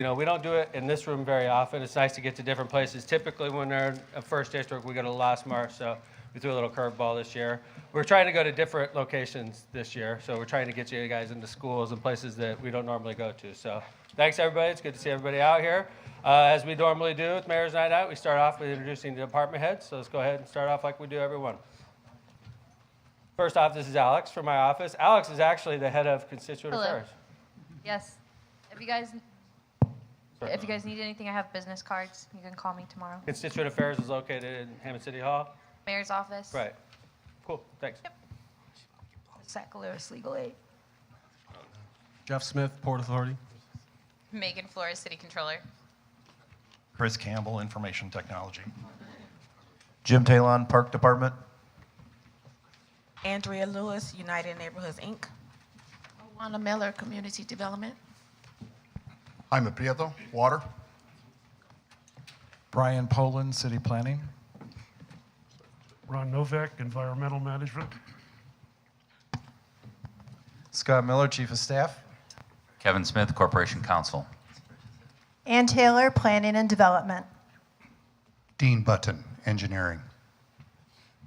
You know, we don't do it in this room very often. It's nice to get to different places. Typically, when they're in a first district, we go to Lost Marsh, so we threw a little curveball this year. We're trying to go to different locations this year, so we're trying to get you guys into schools and places that we don't normally go to. So thanks, everybody. It's good to see everybody out here. As we normally do with Mayor's Night Out, we start off with introducing the department heads, so let's go ahead and start off like we do everyone. First off, this is Alex from my office. Alex is actually the head of Constituent Affairs. Yes. If you guys need anything, I have business cards. You can call me tomorrow. Constituent Affairs is located in Hammond City Hall. Mayor's office. Right. Cool. Thanks. Yep. Zach Galeris, Legal Aid. Jeff Smith, Port Authority. Megan Flores, City Controller. Chris Campbell, Information Technology. Jim Talon, Park Department. Andrea Lewis, United Neighborhoods, Inc. Juana Miller, Community Development. Jaime Prieto, Water. Brian Poland, City Planning. Ron Novak, Environmental Management. Scott Miller, Chief of Staff. Kevin Smith, Corporation Counsel. Ann Taylor, Planning and Development. Dean Button, Engineering.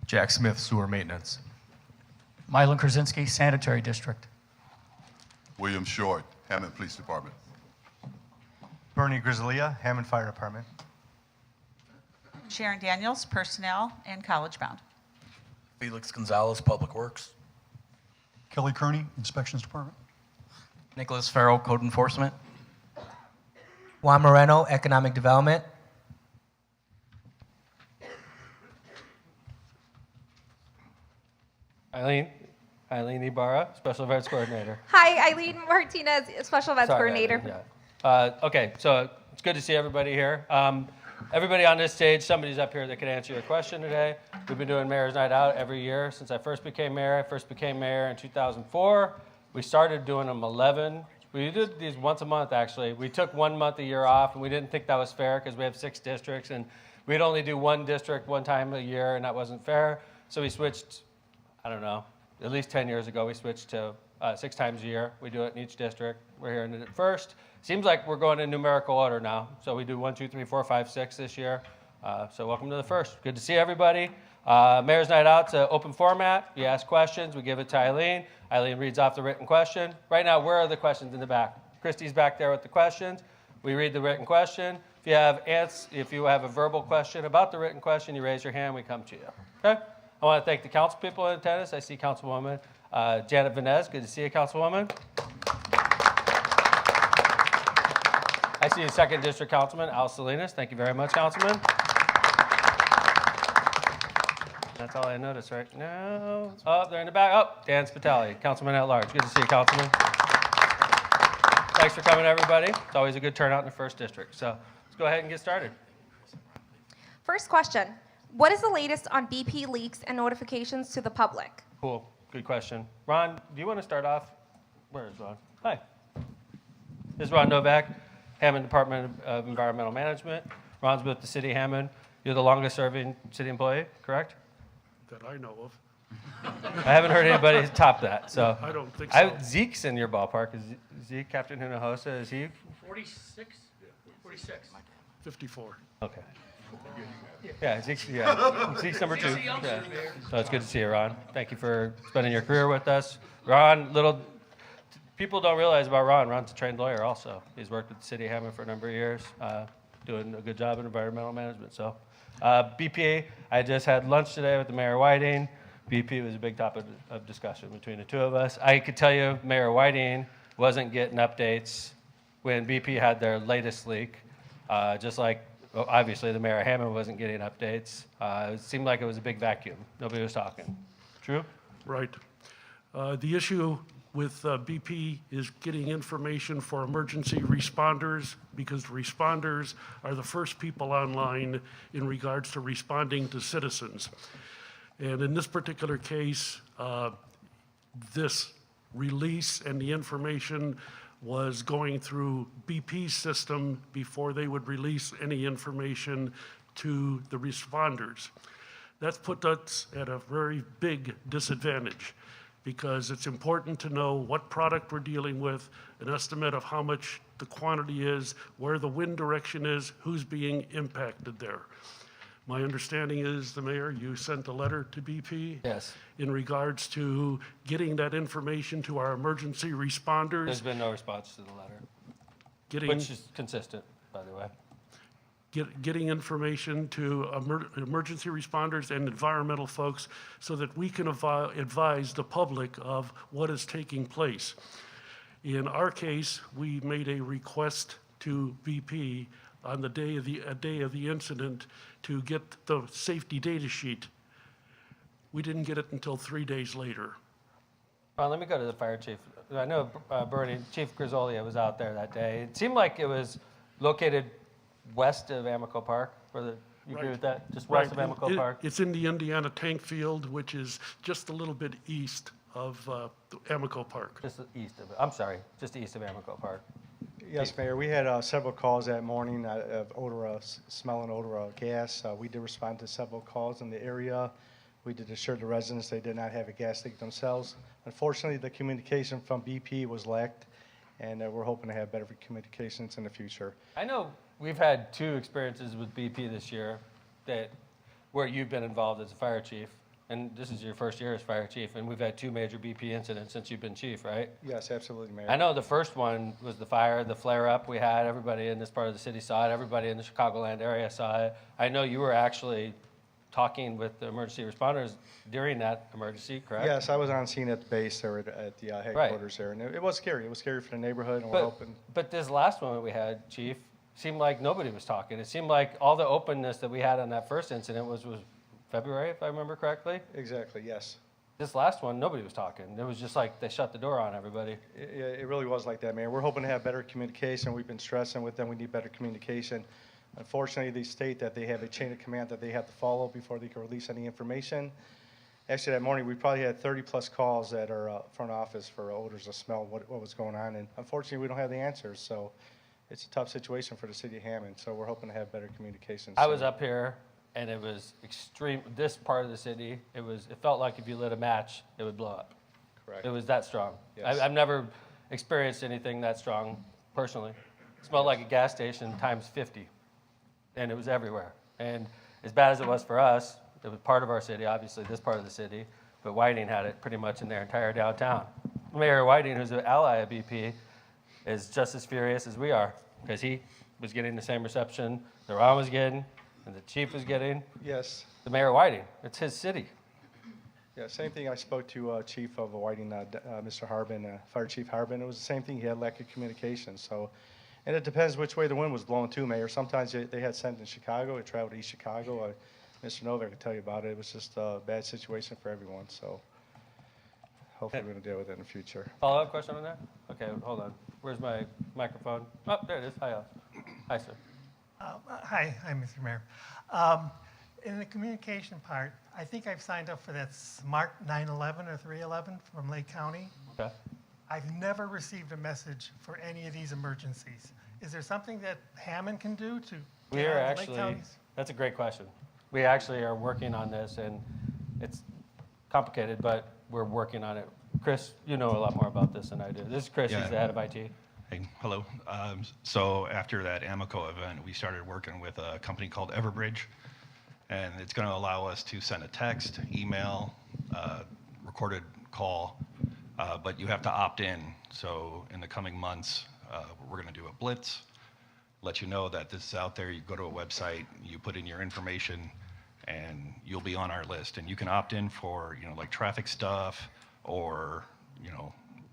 Jack Smith, Sewer Maintenance. Mylon Krasinski, Sanitary District. William Short, Hammond Police Department. Bernie Grizzlia, Hammond Fire Department. Sharon Daniels, Personnel and College Bound. Felix Gonzalez, Public Works. Kelly Kearney, Inspections Department. Nicholas Farrell, Code Enforcement. Juan Moreno, Economic Development. Eileen Ibarra, Special Events Coordinator. Hi, Eileen Martinez, Special Events Coordinator. Eileen, yeah. Okay, so it's good to see everybody here. Everybody on this stage, somebody's up here that can answer your question today. We've been doing Mayor's Night Out every year since I first became mayor. I first became mayor in 2004. We started doing them 11. We did these once a month, actually. We took 1 month a year off, and we didn't think that was fair because we have 6 districts, and we'd only do one district one time a year, and that wasn't fair. So we switched, I don't know, at least 10 years ago, we switched to 6 times a year. We do it in each district. We're here in it first. Seems like we're going in numerical order now. So we do 1, 2, 3, 4, 5, 6 this year. So welcome to the first. Good to see everybody. Mayor's Night Out's an open format. You ask questions. We give it to Eileen. Eileen reads off the written question. Right now, where are the questions in the back? Christy's back there with the questions. We read the written question. If you have a verbal question about the written question, you raise your hand. We come to you. Okay? I want to thank the council people in attendance. I see Councilwoman Janet Vanez. Good to see you, Councilwoman. I see you, 2nd District Councilman Al Salinas. Thank you very much, Councilman. That's all I noticed right now. Oh, they're in the back. Oh, Dan Spitali, Councilman at Large. Good to see you, Councilman. Thanks for coming, everybody. It's always a good turnout in the 1st District. So let's go ahead and get started. First question. What is the latest on BP leaks and notifications to the public? Cool. Good question. Ron, do you want to start off? Where is Ron? Hi. This is Ron Novak, Hammond Department of Environmental Management. Ron's with the City of Hammond. You're the longest serving city employee, correct? That I know of. I haven't heard anybody top that. So I don't think so. Zeke's in your ballpark. Is Zeke, Captain Hinojosa, is he? 46? 46. 54. Okay. Yeah, Zeke's number 2. Yeah. So it's good to see you, Ron. Thank you for spending your career with us. Ron, people don't realize about Ron. Ron's a trained lawyer also. He's worked with the City of Hammond for a number of years, doing a good job in environmental management. So BP, I just had lunch today with the Mayor Whiting. BP was a big topic of discussion between the two of us. I could tell you Mayor Whiting wasn't getting updates when BP had their latest leak, just like obviously the Mayor of Hammond wasn't getting updates. It seemed like it was a big vacuum. Nobody was talking. True? Right. The issue with BP is getting information for emergency responders, because responders are the first people online in regards to responding to citizens. And in this particular case, this release and the information was going through BP's system before they would release any information to the responders. That's put us at a very big disadvantage. because it's important to know what product we're dealing with, an estimate of how much the quantity is, where the wind direction is, who's being impacted there. My understanding is, the mayor, you sent a letter to BP? Yes. In regards to getting that information to our emergency responders. There's been no response to the letter, Getting, which is consistent, by the way. getting information to emergency responders and environmental folks so that we can advise the public of what is taking place. In our case, we made a request to BP on the day of the incident to get the safety data sheet. We didn't get it until 3 days later. Well, let me go to the fire chief. I know Bernie, Chief Grisolia was out there that day. It seemed like it was located west of Amico Park. You agree with that? Just west of Amico Park? It's in the Indiana Tank Field, which is just a little bit east of Amico Park. Just east of it. I'm sorry, just east of Amico Park. Yes, Mayor, we had several calls that morning of smelling odor of gas. We did respond to several calls in the area. We did assure the residents they did not have a gas leak themselves. Unfortunately, the communication from BP was lacked, and we're hoping to have better communications in the future. I know we've had 2 experiences with BP this year where you've been involved as a fire chief, and this is your first year as fire chief, and we've had 2 major BP incidents since you've been chief, right? Yes, absolutely, Mayor. I know the first one was the fire, the flare-up we had. Everybody in this part of the city saw it. Everybody in the Chicagoland area saw it. I know you were actually talking with the emergency responders during that emergency, correct? Yes, I was on scene at the base there at the headquarters there, and it was scary. It was scary for the neighborhood, and we're hoping. But this last one that we had, Chief, seemed like nobody was talking. It seemed like all the openness that we had on that first incident was February, if I remember correctly. Exactly, yes. This last one, nobody was talking. It was just like they shut the door on everybody. It really was like that, Mayor. We're hoping to have better communication. We've been stressing with them we need better communication. Unfortunately, they state that they have a chain of command that they have to follow before they can release any information. Actually, that morning, we probably had 30-plus calls at our front office for odors of smell, what was going on. And unfortunately, we don't have the answers. So it's a tough situation for the city of Hammond. So we're hoping to have better communication. I was up here, and it was extreme. This part of the city, it felt like if you lit a match, it would blow up. Correct. It was that strong. Yes. I've never experienced anything that strong personally. It smelled like a gas station times 50. And it was everywhere. And as bad as it was for us, it was part of our city, obviously this part of the city, but Whiting had it pretty much in their entire downtown. Mayor Whiting, who's an ally of BP, is just as furious as we are, because he was getting the same reception that Ron was getting and the chief was getting. Yes. The Mayor Whiting, it's his city. Yeah, same thing. I spoke to Chief of Whiting, Mr. Harbin, Fire Chief Harbin. It was the same thing. He had lack of communication. So. And it depends which way the wind was blowing too, Mayor. Sometimes they had sent in Chicago. It traveled to East Chicago. Mr. Novak could tell you about it. It was just a bad situation for everyone. So hopefully we're going to deal with it in the future. Follow-up question on that? Okay, hold on. Where's my microphone? Oh, there it is. Hi, Al. Hi, sir. Hi, Mr. Mayor. In the communication part, I think I've signed up for that Smart 911 or 311 from Lake County. Okay. I've never received a message for any of these emergencies. Is there something that Hammond can do to We are actually, that's a great question. We actually are working on this, and it's complicated, but we're working on it. Chris, you know a lot more about this than I do. This is Chris, he's the head of IT. Hey, hello. So after that Amico event, we started working with a company called Everbridge, and it's going to allow us to send a text, email, recorded call, but you have to opt in. So in the coming months, we're going to do a blitz, let you know that this is out there. You go to a website, you put in your information, and you'll be on our list. And you can opt in for, like traffic stuff or,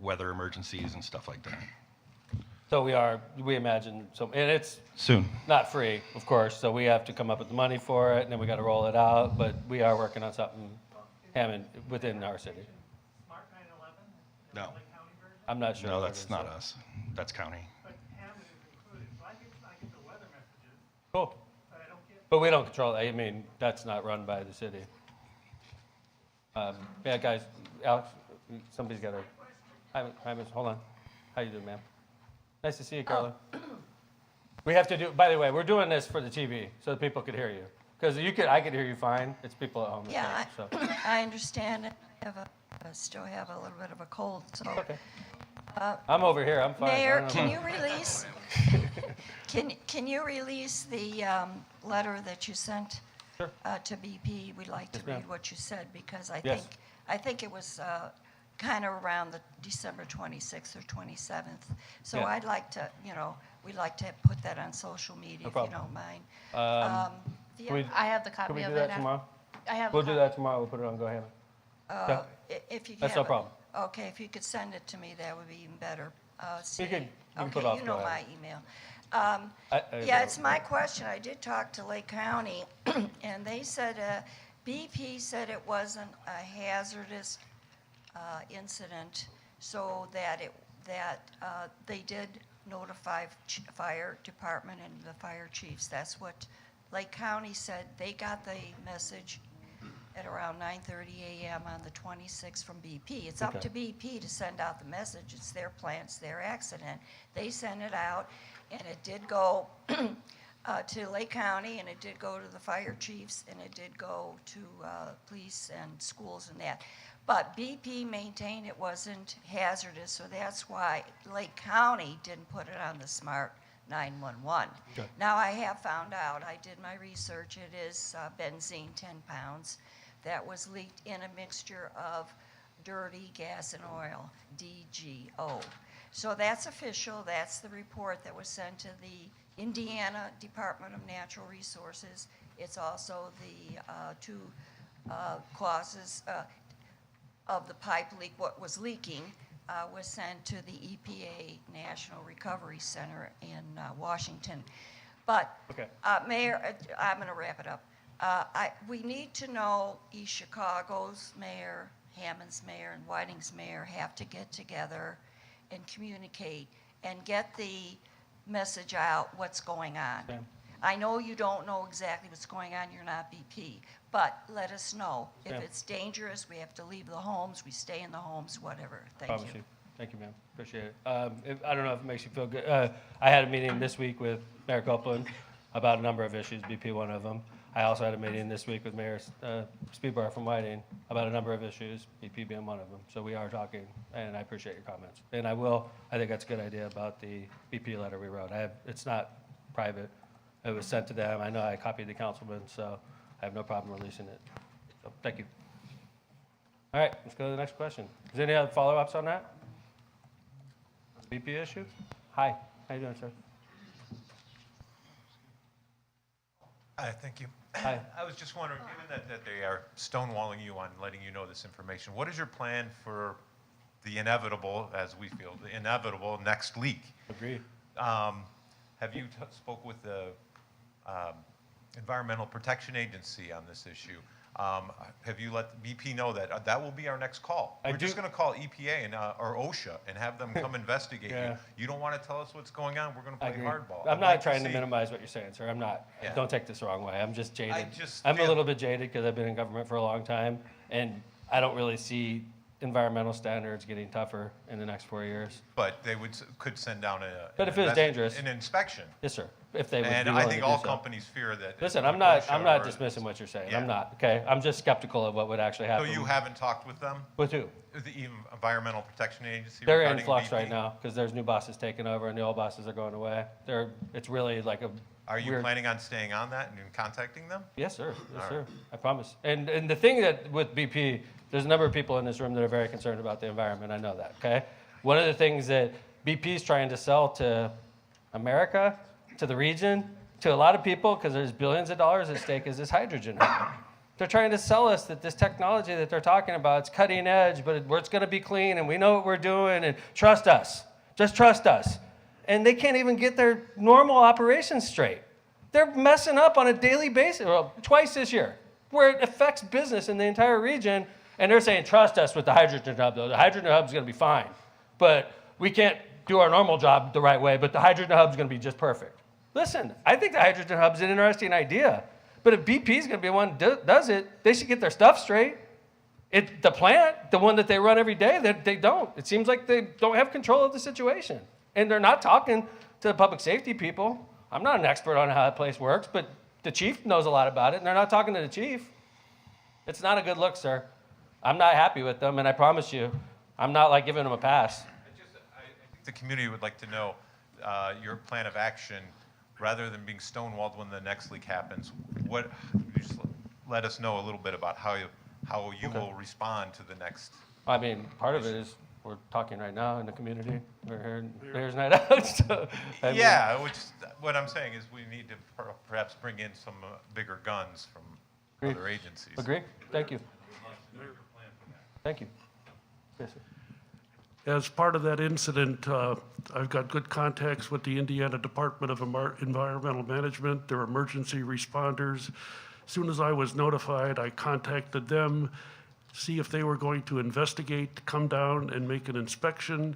weather emergencies and stuff like that. So we imagine, and it's soon. Not free, of course, so we have to come up with the money for it, and then we got to roll it out, but we are working on something, Hammond, within our city. Smart 911? No. I'm not sure. No, that's not us. That's county. But Hammond is included, so I get the weather messages. Cool. But I don't get. But we don't control it. I mean, that's not run by the city. Yeah, guys, Alex, somebody's got to, hi, miss, hold on. How you doing, ma'am? Nice to see you, Carla. We have to do, by the way, we're doing this for the TV so that people could hear you. Because I could hear you fine. It's people at home. Yeah, So. I understand. I have a I still have a little bit of a cold, so. Okay. I'm over here. I'm fine. Mayor, can you release, can you release the letter that you sent to BP? We'd like to Yes, ma'am. read what you said, because I Yes. think it was kind of around the December 26th or 27th. So Yeah. I'd like to, we'd like to put that on social media, No if you problem. don't mind. Can we, I have the can copy we of do it. that tomorrow? I have. We'll a do copy. that tomorrow. We'll put it on Go Ahead. If you That's have no problem. Okay, if you could send it to me, that would be even better. You can Okay, put off you know Go my Ahead. email. I Yeah, it's my question. I did talk to Lake County, and they said, BP said it wasn't a hazardous incident, so that they did notify fire department and the fire chiefs. That's what Lake County said. They got the message at around 9:30 a.m. on the 26th from BP. It's up Okay. to BP to send out the message. It's their plant, it's their accident. They sent it out, and it did go to Lake County, and it did go to the fire chiefs, and it did go to police and schools and that. But BP maintained it wasn't hazardous, so that's why Lake County didn't put it on the Smart 911. Okay. Now, I have found out, I did my research, it is benzene, 10 pounds, that was leaked in a mixture of dirty gas and oil, DGO. So that's official, that's the report that was sent to the Indiana Department of Natural Resources. It's also the two causes of the pipe leak, what was leaking, was sent to the EPA National Recovery Center in Washington. But, Okay. Mayor, I'm going to wrap it up. We need to know East Chicago's mayor, Hammond's mayor, and Whiting's mayor have to get together and communicate and get the message out what's going on. Okay. I know you don't know exactly what's going on, you're not BP, but let us know. If Yeah. it's dangerous, we have to leave the homes, we stay in the homes, whatever. Thank Promise you. Thank you, ma'am. Appreciate it. I don't know if it makes you feel good. I had a meeting this week with Mayor Copeland about a number of issues, BP one of them. I also had a meeting this week with Mayor Speedbar from Whiting about a number of issues, BP being one of them. So we are talking, and I appreciate your comments. And I think that's a good idea about the BP letter we wrote. It's not private. It was sent to them. I know I copied the councilman, so I have no problem releasing it. So thank you. All right, let's go to the next question. Is there any other follow-ups on that? BP issue? Hi, how you doing, sir? Hi, thank you. Hi. I was just wondering, given that they are stonewalling you on letting you know this information, what is your plan for the inevitable, as we feel, the inevitable next leak? Agreed. Have you spoke with the Environmental Protection Agency on this issue? Have you let BP know that that will be our next call? We're just going to call EPA and or OSHA and have them come investigate Yeah. you. You don't want to tell us what's going on? We're going to I play agree. hardball. I'm I'd not like trying to see- minimize what you're saying, sir. I'm not. Yeah. Don't take this the wrong way. I'm just jaded. I just I'm a feel- little bit jaded because I've been in government for a long time, and I don't really see environmental standards getting tougher in the next 4 years. But they could send down But if it was dangerous. an inspection. Yes, sir. If they would And be I willing think to do all so. companies fear that. Listen, like I'm not OSHA or- dismissing what you're saying. Yeah. I'm not, okay? I'm just skeptical of what would actually So happen. you haven't talked with them? With who? The Environmental Protection Agency? They're in regarding flux BP? right now because there's new bosses taking over and the old bosses are going away. It's really like a Are you weird- planning on staying on that and contacting them? Yes, sir. Yes, All sir. right. I promise. And the thing that with BP, there's a number of people in this room that are very concerned about the environment. I know that, okay? One of the things that BP is trying to sell to America, to the region, to a lot of people, because there's billions of dollars at stake, is this hydrogen hub. They're trying to sell us that this technology that they're talking about, it's cutting edge, but it's going to be clean, and we know what we're doing, and trust us. Just trust us. And they can't even get their normal operations straight. They're messing up on a daily basis, well, twice this year, where it affects business in the entire region, and they're saying, trust us with the hydrogen hub, though. The hydrogen hub is going to be fine, but we can't do our normal job the right way, but the hydrogen hub is going to be just perfect. Listen, I think the hydrogen hub is an interesting idea, but if BP is going to be the one that does it, they should get their stuff straight. The plant, the one that they run every day, they don't. It seems like they don't have control of the situation, and they're not talking to the public safety people. I'm not an expert on how that place works, but the chief knows a lot about it, and they're not talking to the chief. It's not a good look, sir. I'm not happy with them, and I promise you, I'm not like giving them a pass. I think the community would like to know your plan of action, rather than being stonewalled when the next leak happens. What, just let us know a little bit about how you will respond to the next. I mean, part of it is we're talking right now in the community. We're here in Mayor's Night Out. So, I mean, Yeah, which what I'm saying is we need to perhaps bring in some bigger guns from other agencies. Agree? Thank you. Thank you. Yes, sir. As part of that incident, I've got good contacts with the Indiana Department of Environmental Management, their emergency responders. As soon as I was notified, I contacted them, see if they were going to investigate, come down and make an inspection.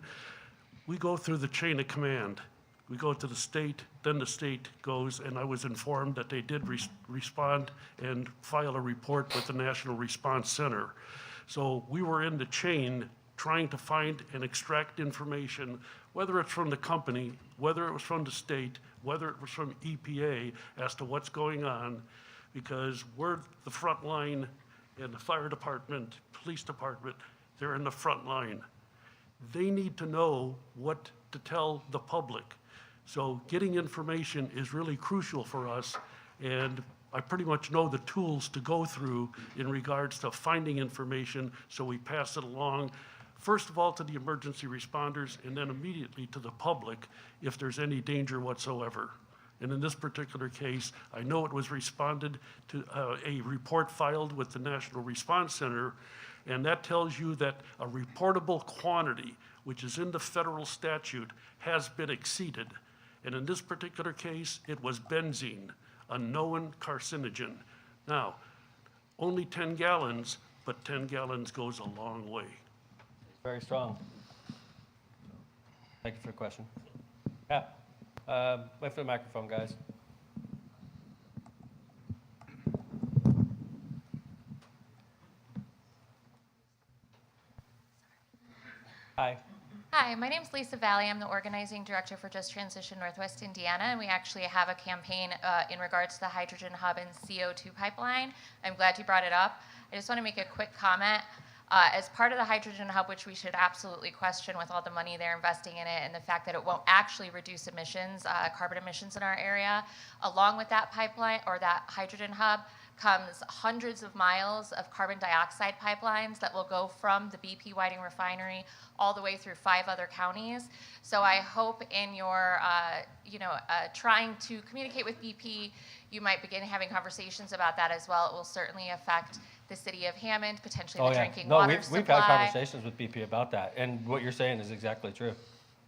We go through the chain of command. We go to the state, then the state goes, and I was informed that they did respond and file a report with the National Response Center. So we were in the chain trying to find and extract information, whether it's from the company, whether it was from the state, whether it was from EPA, as to what's going on, because we're the front line, and the fire department, police department, they're in the front line. They need to know what to tell the public. So getting information is really crucial for us, and I pretty much know the tools to go through in regards to finding information, so we pass it along, first of all to the emergency responders, and then immediately to the public if there's any danger whatsoever. And in this particular case, I know it was responded to, a report filed with the National Response Center, and that tells you that a reportable quantity, which is in the federal statute, has been exceeded. And in this particular case, it was benzene, a known carcinogen. Now, only 10 gallons, but 10 gallons goes a long way. Very strong. Thank you for the question. Yeah. Wait for the microphone, guys. Hi. Hi, my name is Lisa Valley. I'm the organizing director for Just Transition Northwest Indiana, and we actually have a campaign in regards to the hydrogen hub and CO2 pipeline. I'm glad you brought it up. I just want to make a quick comment. As part of the hydrogen hub, which we should absolutely question with all the money they're investing in it and the fact that it won't actually reduce emissions, carbon emissions in our area, along with that pipeline or that hydrogen hub comes hundreds of miles of carbon dioxide pipelines that will go from the BP Whiting refinery all the way through 5 other counties. So I hope in your, trying to communicate with BP, you might begin having conversations about that as well. It will certainly affect the city of Hammond, potentially the drinking water supply. We've had conversations with BP about that, and what you're saying is exactly true.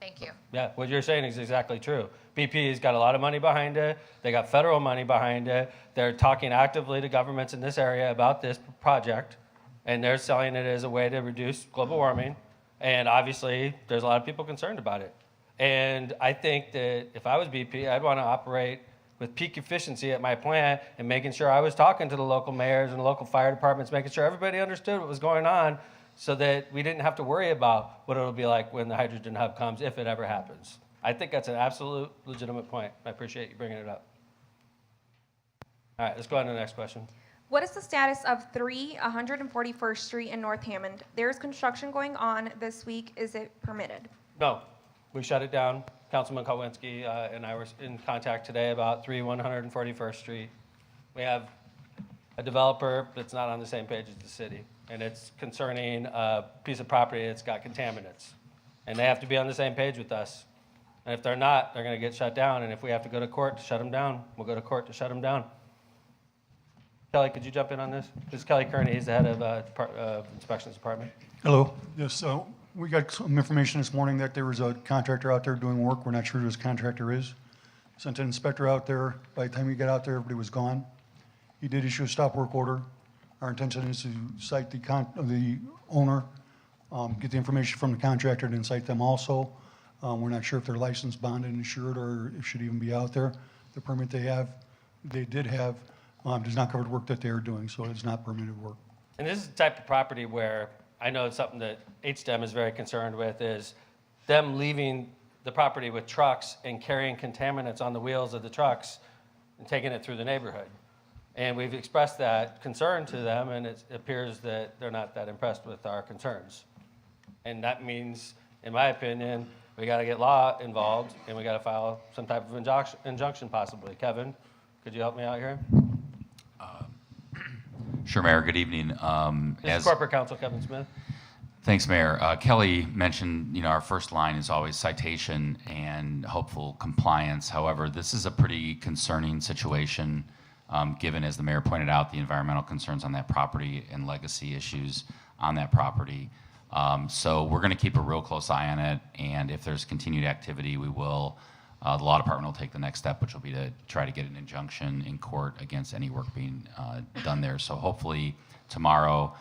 Thank you. Yeah, what you're saying is exactly true. BP's got a lot of money behind it. They got federal money behind it. They're talking actively to governments in this area about this project, and they're selling it as a way to reduce global warming. And obviously, there's a lot of people concerned about it. And I think that if I was BP, I'd want to operate with peak efficiency at my plant and making sure I was talking to the local mayors and the local fire departments, making sure everybody understood what was going on so that we didn't have to worry about what it'll be like when the hydrogen hub comes, if it ever happens. I think that's an absolute legitimate point. I appreciate you bringing it up. All right, let's go on to the next question. What is the status of 141st Street in North Hammond? There's construction going on this week. Is it permitted? No, we shut it down. Councilman Kowinski and I were in contact today about 141st Street. We have a developer that's not on the same page as the city, and it's concerning a piece of property that's got contaminants. And they have to be on the same page with us. And if they're not, they're going to get shut down. And if we have to go to court to shut them down, we'll go to court to shut them down. Kelly, could you jump in on this? This is Kelly Kearney. He's the head of Inspections Department. Hello. Yes, we got some information this morning that there was a contractor out there doing work. We're not sure who this contractor is. Sent an inspector out there. By the time we got out there, everybody was gone. He did issue a stop work order. Our intention is to cite the owner, get the information from the contractor, and then cite them also. We're not sure if they're licensed, bonded, insured, or if should even be out there. The permit they did have, does not cover the work that they are doing, so it's not permitted work. And this is the type of property where I know it's something that HDEM is very concerned with is them leaving the property with trucks and carrying contaminants on the wheels of the trucks and taking it through the neighborhood. And we've expressed that concern to them, and it appears that they're not that impressed with our concerns. And that means, in my opinion, we got to get law involved, and we got to file some type of injunction possibly. Kevin, could you help me out here? Sure, Mayor. Good evening. This is Corporate Counsel Kevin Smith. Thanks, Mayor. Kelly mentioned, our first line is always citation and hopeful compliance. However, this is a pretty concerning situation, given, as the mayor pointed out, the environmental concerns on that property and legacy issues on that property. So we're going to keep a real close eye on it, and if there's continued activity, we will. The law department will take the next step, which will be to try to get an injunction in court against any work being done there. So hopefully tomorrow,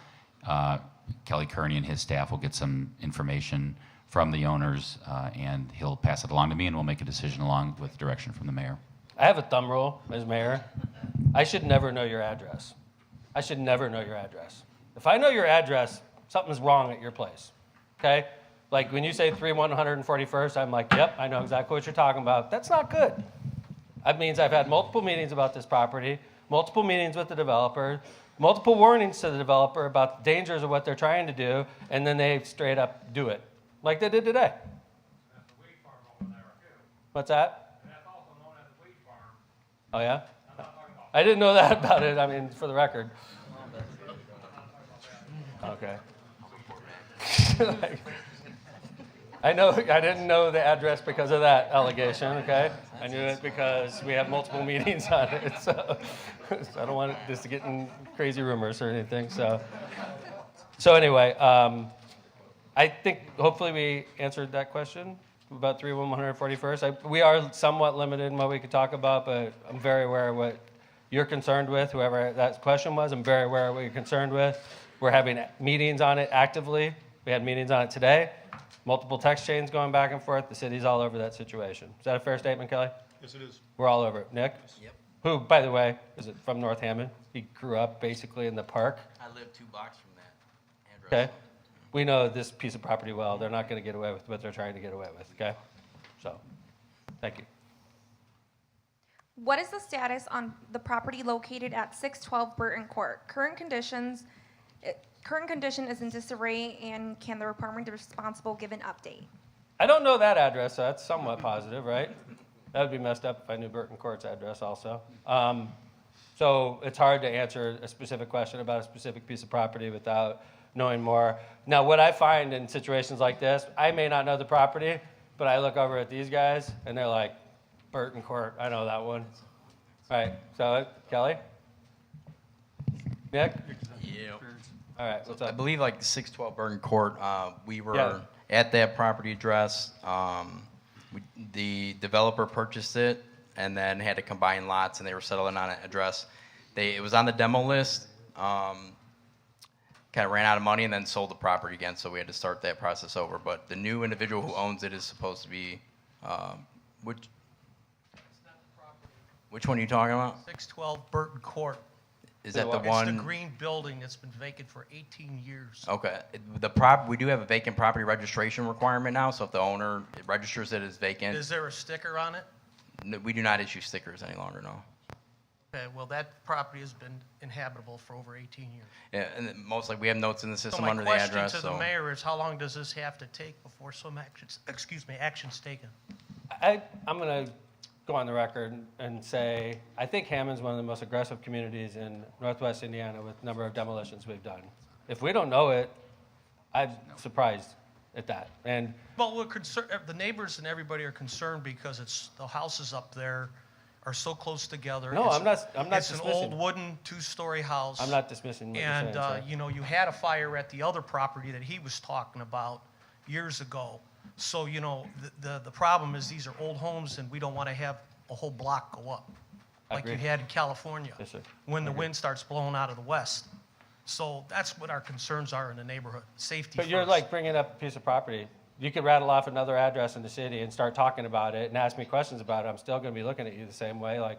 Kelly Kearney and his staff will get some information from the owners, and he'll pass it along to me, and we'll make a decision along with direction from the mayor. I have a thumb rule as mayor. I should never know your address. I should never know your address. If I know your address, something's wrong at your place, okay? Like when you say 3141st, I'm like, yep, I know exactly what you're talking about. That's not good. That means I've had multiple meetings about this property, multiple meetings with the developer, multiple warnings to the developer about the dangers of what they're trying to do, and then they straight up do it, like they did today. What's that? Oh, yeah? I didn't know that about it, I mean, for the record. Okay. I didn't know the address because of that allegation, okay? I knew it because we have multiple meetings on it, so I don't want this to get in crazy rumors or anything, so anyway, I think hopefully we answered that question about 31141st. We are somewhat limited in what we could talk about, but I'm very aware of what you're concerned with, whoever that question was. I'm very aware of what you're concerned with. We're having meetings on it actively. We had meetings on it today. Multiple text chains going back and forth. The city's all over that situation. Is that a fair statement, Kelly? Yes, it is. We're all over it. Nick? Yep. Who, by the way, is it from North Hammond? He grew up basically in the park. I live 2 blocks from that address. Okay. We know this piece of property well. They're not going to get away with what they're trying to get away with, okay? So, thank you. What is the status on the property located at 612 Burton Court? Current condition is in disarray, and can the department responsible give an update? I don't know that address, so that's somewhat positive, right? That would be messed up if I knew Burton Court's address also. So it's hard to answer a specific question about a specific piece of property without knowing more. Now, what I find in situations like this, I may not know the property, but I look over at these guys, and they're like, Burton Court, I know that one. All right, so Kelly? Nick? Yeah. All right, what's up? I believe like 612 Burton Court, we were Yeah. at that property address. The developer purchased it and then had to combine lots, and they were settling on an address. It was on the demo list, kind of ran out of money and then sold the property again, so we had to start that process over. But the new individual who owns it is supposed to be, which one are you talking about? 612 Burton Court. Is that the one? It's the green building that's been vacant for 18 years. Okay. We do have a vacant property registration requirement now, so if the owner registers it as vacant. Is there a sticker on it? No, we do not issue stickers any longer, no. Okay, well, that property has been inhabitable for over 18 years. Yeah, and then most likely we have notes in the system So under my the question address. to the mayor is, how long does this have to take before some action's taken? I'm going to go on the record and say I think Hammond's one of the most aggressive communities in Northwest Indiana with the number of demolitions we've done. If we don't know it, I'm surprised at that. And Well, the neighbors and everybody are concerned because the houses up there are so close together. No, I'm not It's an dismissing. old wooden 2-story house. I'm not dismissing what you're saying, And, sir. you had a fire at the other property that he was talking about years ago. So, the problem is these are old homes, and we don't want to have a whole block go up like you Agreed. had in California Yes, sir. when the wind starts blowing out of the west. So that's what our concerns are in the neighborhood, safety But you're first. like bringing up a piece of property. You could rattle off another address in the city and start talking about it and ask me questions about it. I'm still going to be looking at you the same way. Like,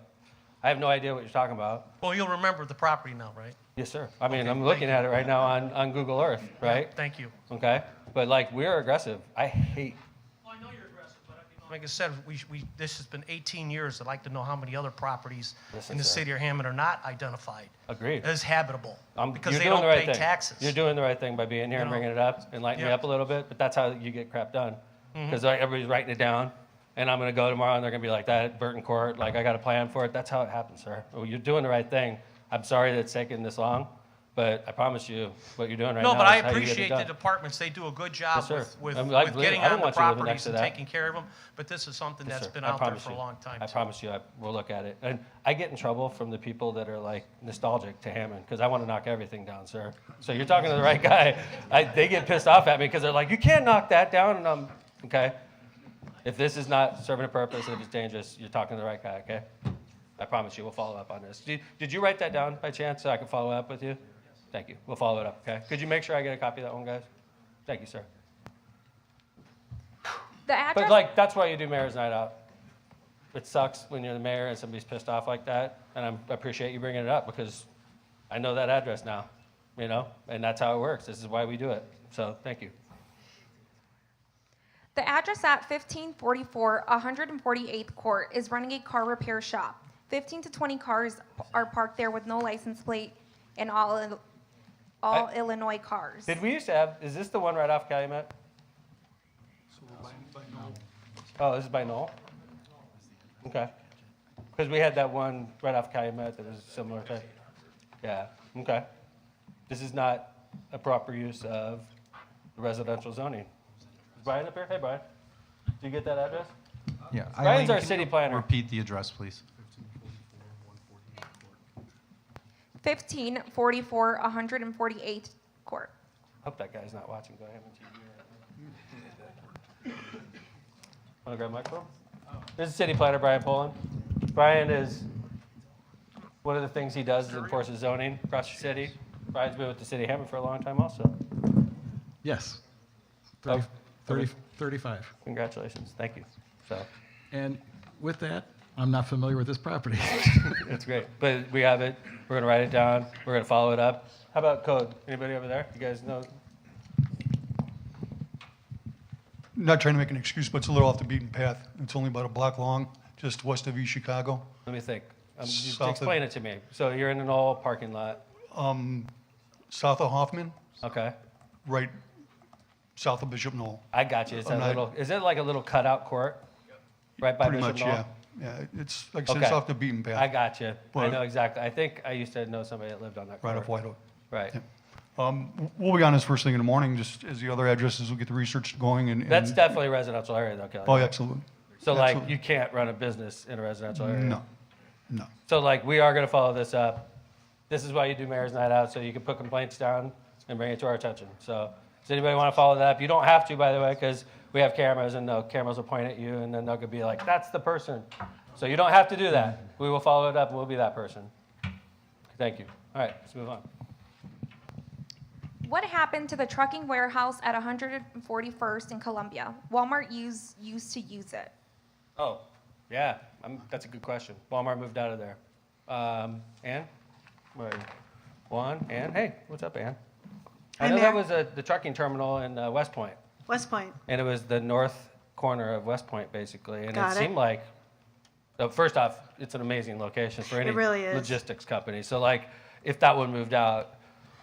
I have no idea what you're talking about. Well, you'll remember the property now, right? Yes, sir. I mean, Okay, I'm thank looking you. at it right now on Google Earth, right? Thank you. Okay? But, like, we're aggressive. I hate. Well, I know you're aggressive, but Like I said, this has been 18 years. I'd like to know how many other properties Listen, in the sir. city of Hammond are not identified Agreed. as habitable because You're they doing don't the right pay thing. taxes. You're doing the right thing by being here and You know? bringing it up and lighting me Yeah. up a little bit, but that's how you get crap done. Mhm. Because everybody's writing it down, and I'm going to go tomorrow, and they're going to be like, that Burton Court, like, I got a plan for it. That's how it happens, sir. Well, you're doing the right thing. I'm sorry that it's taking this long, but I promise you what you're doing right now No, but I is how you get it appreciate the done. departments. They do a good job Yes, sir. with I believe- getting I don't on the want you living next properties to and that. taking care of them, but this is something Yes, that's sir. been I out there promise for a you. long time. I so. promise you, we'll look at it. And I get in trouble from the people that are like nostalgic to Hammond because I want to knock everything down, sir. So you're talking to the right guy. They get pissed off at me because they're like, you can't knock that down. And I'm, okay. If this is not serving a purpose and if it's dangerous, you're talking to the right guy, okay? I promise you, we'll follow up on this. Did you write that down by chance so I can follow up with you? Thank you. We'll follow it up, okay? Could you make sure I get a copy of that one, guys? Thank you, sir. The address. But like, that's why you do Mayor's Night Out. It sucks when you're the mayor and somebody's pissed off like that, and I appreciate you bringing it up because I know that address now, you know, and that's how it works. This is why we do it. So thank you. The address at 1544 148th Court is running a car repair shop. 15 to 20 cars are parked there with no license plate and all Illinois cars. Did we used to have, is this the one right off Calumet? Oh, this is by Knoll? Okay. Because we had that one right off Calumet that was similar to, yeah, okay. This is not a proper use of residential zoning. Is Brian up here? Hey, Brian. Did you get that address? Yeah. Brian's our can city you planner. Repeat the address, please. 1544 148th Court. Hope that guy's not watching. Go ahead and TV. Want to grab a microphone? This is city planner Brian Poland. Brian is, one of the things he does is enforces zoning across the city. Brian's been with the city of Hammond for a long time also. Yes. Oh, 35. Congratulations. Thank you. So, And with that, I'm not familiar with this property. it's great. But we have it. We're going to write it down. We're going to follow it up. How about code? Anybody over there? You guys know? Not trying to make an excuse, but it's a little off the beaten path. It's only about a block long, just west of East Chicago. Let me think. Just South of- explain it to me. So you're in an old parking lot. South of Hoffman, Okay. right south of Bishop Knoll. I got you. Is I'm that not- little? Is it like a little cutout court? Right by Pretty Bishop much, Knoll? yeah. Yeah, it's, like I said, it's off the beaten path. I got you. I But- know exactly. I think I used to know somebody that lived on that Right court. off White Oak. Right. We'll be on this first thing in the morning, just as the other addresses, we'll get the research going and. That's definitely a residential area though, Kelly. Oh, yeah, absolutely. So like, Absolutely. you can't run a business in a residential area? No, no. So like, we are gonna follow this up. This is why you do Mayor's Night Out, so you can put complaints down and bring it to our attention. So, does anybody wanna follow that up? You don't have to, by the way, because we have cameras and the cameras will point at you and then they'll be like, that's the person. So you don't have to do that. We will follow it up and we'll be that person. Thank you. All right, let's move on. What happened to the trucking warehouse at 141st in Columbia? Walmart used to use it. Oh, yeah, that's a good question. Walmart moved out of there. Ann? Where are you? Juan? Ann? Hey, what's up, Ann? I Hi, know that Mayor. was the trucking terminal in West Point, West Point. and it was the north corner of West Point, basically. And Got it it. seemed like, first off, it's an amazing location for any It really is. logistics company. So, like, if that one moved out,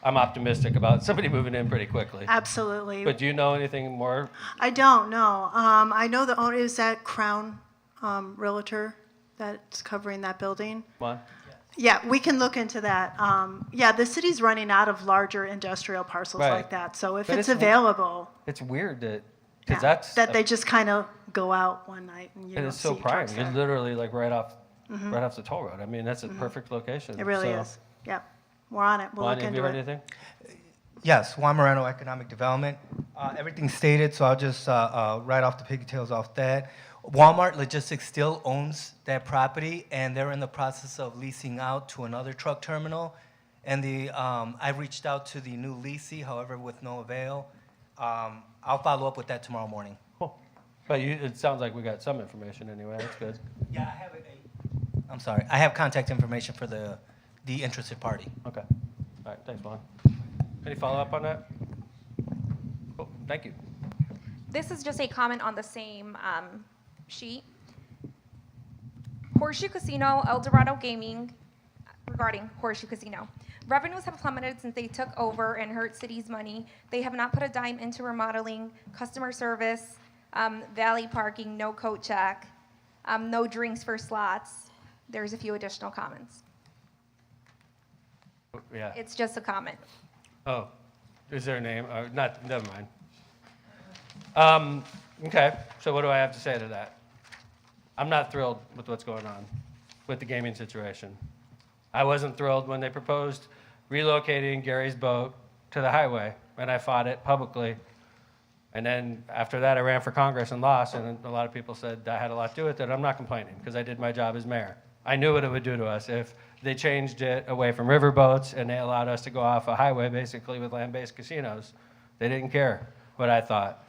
I'm optimistic about somebody moving in pretty quickly. Absolutely. But do you know anything more? I don't know. I know the owner is that Crown Realtor that's covering that building. Juan? Yeah, we can look into that. Yeah, the city's running out of larger industrial parcels Right. like that. So if But it's it's- available, It's weird that, yeah, because that's that they just kind of go out one night and you and don't it's so see prime. trucks You're there. literally like right off Mhm. the toll road. I mean, that's a perfect location. It really So- is. Yep, we're on it. We'll Juan, look have you into heard it. anything? Yes, Juan Moreno, Economic Development. Everything's stated, so I'll just right off the pigtails off that. Walmart Logistics still owns that property, and they're in the process of leasing out to another truck terminal. And I reached out to the new leasee, however, with no avail. I'll follow up with that tomorrow morning. Cool. But it sounds like we got some information anyway. That's good. Yeah, I have I'm sorry. I have contact information for the interested party. Okay. All right. Thanks, Juan. Any follow up on that? Cool. Thank you. This is just a comment on the same sheet. Horseshoe Casino, El Dorado Gaming, regarding Horseshoe Casino. Revenues have plummeted since they took over and hurt city's money. They have not put a dime into remodeling, customer service, valet parking, no coat check, no drinks for slots. There's a few additional comments. Yeah. It's just a comment. Oh, is there a name? Never mind. Okay, so what do I have to say to that? I'm not thrilled with what's going on with the gaming situation. I wasn't thrilled when they proposed relocating Gary's boat to the highway, and I fought it publicly. And then after that, I ran for Congress and lost, and a lot of people said that had a lot to do with it. I'm not complaining, because I did my job as mayor. I knew what it would do to us if they changed it away from riverboats and they allowed us to go off a highway, basically, with land-based casinos. They didn't care what I thought.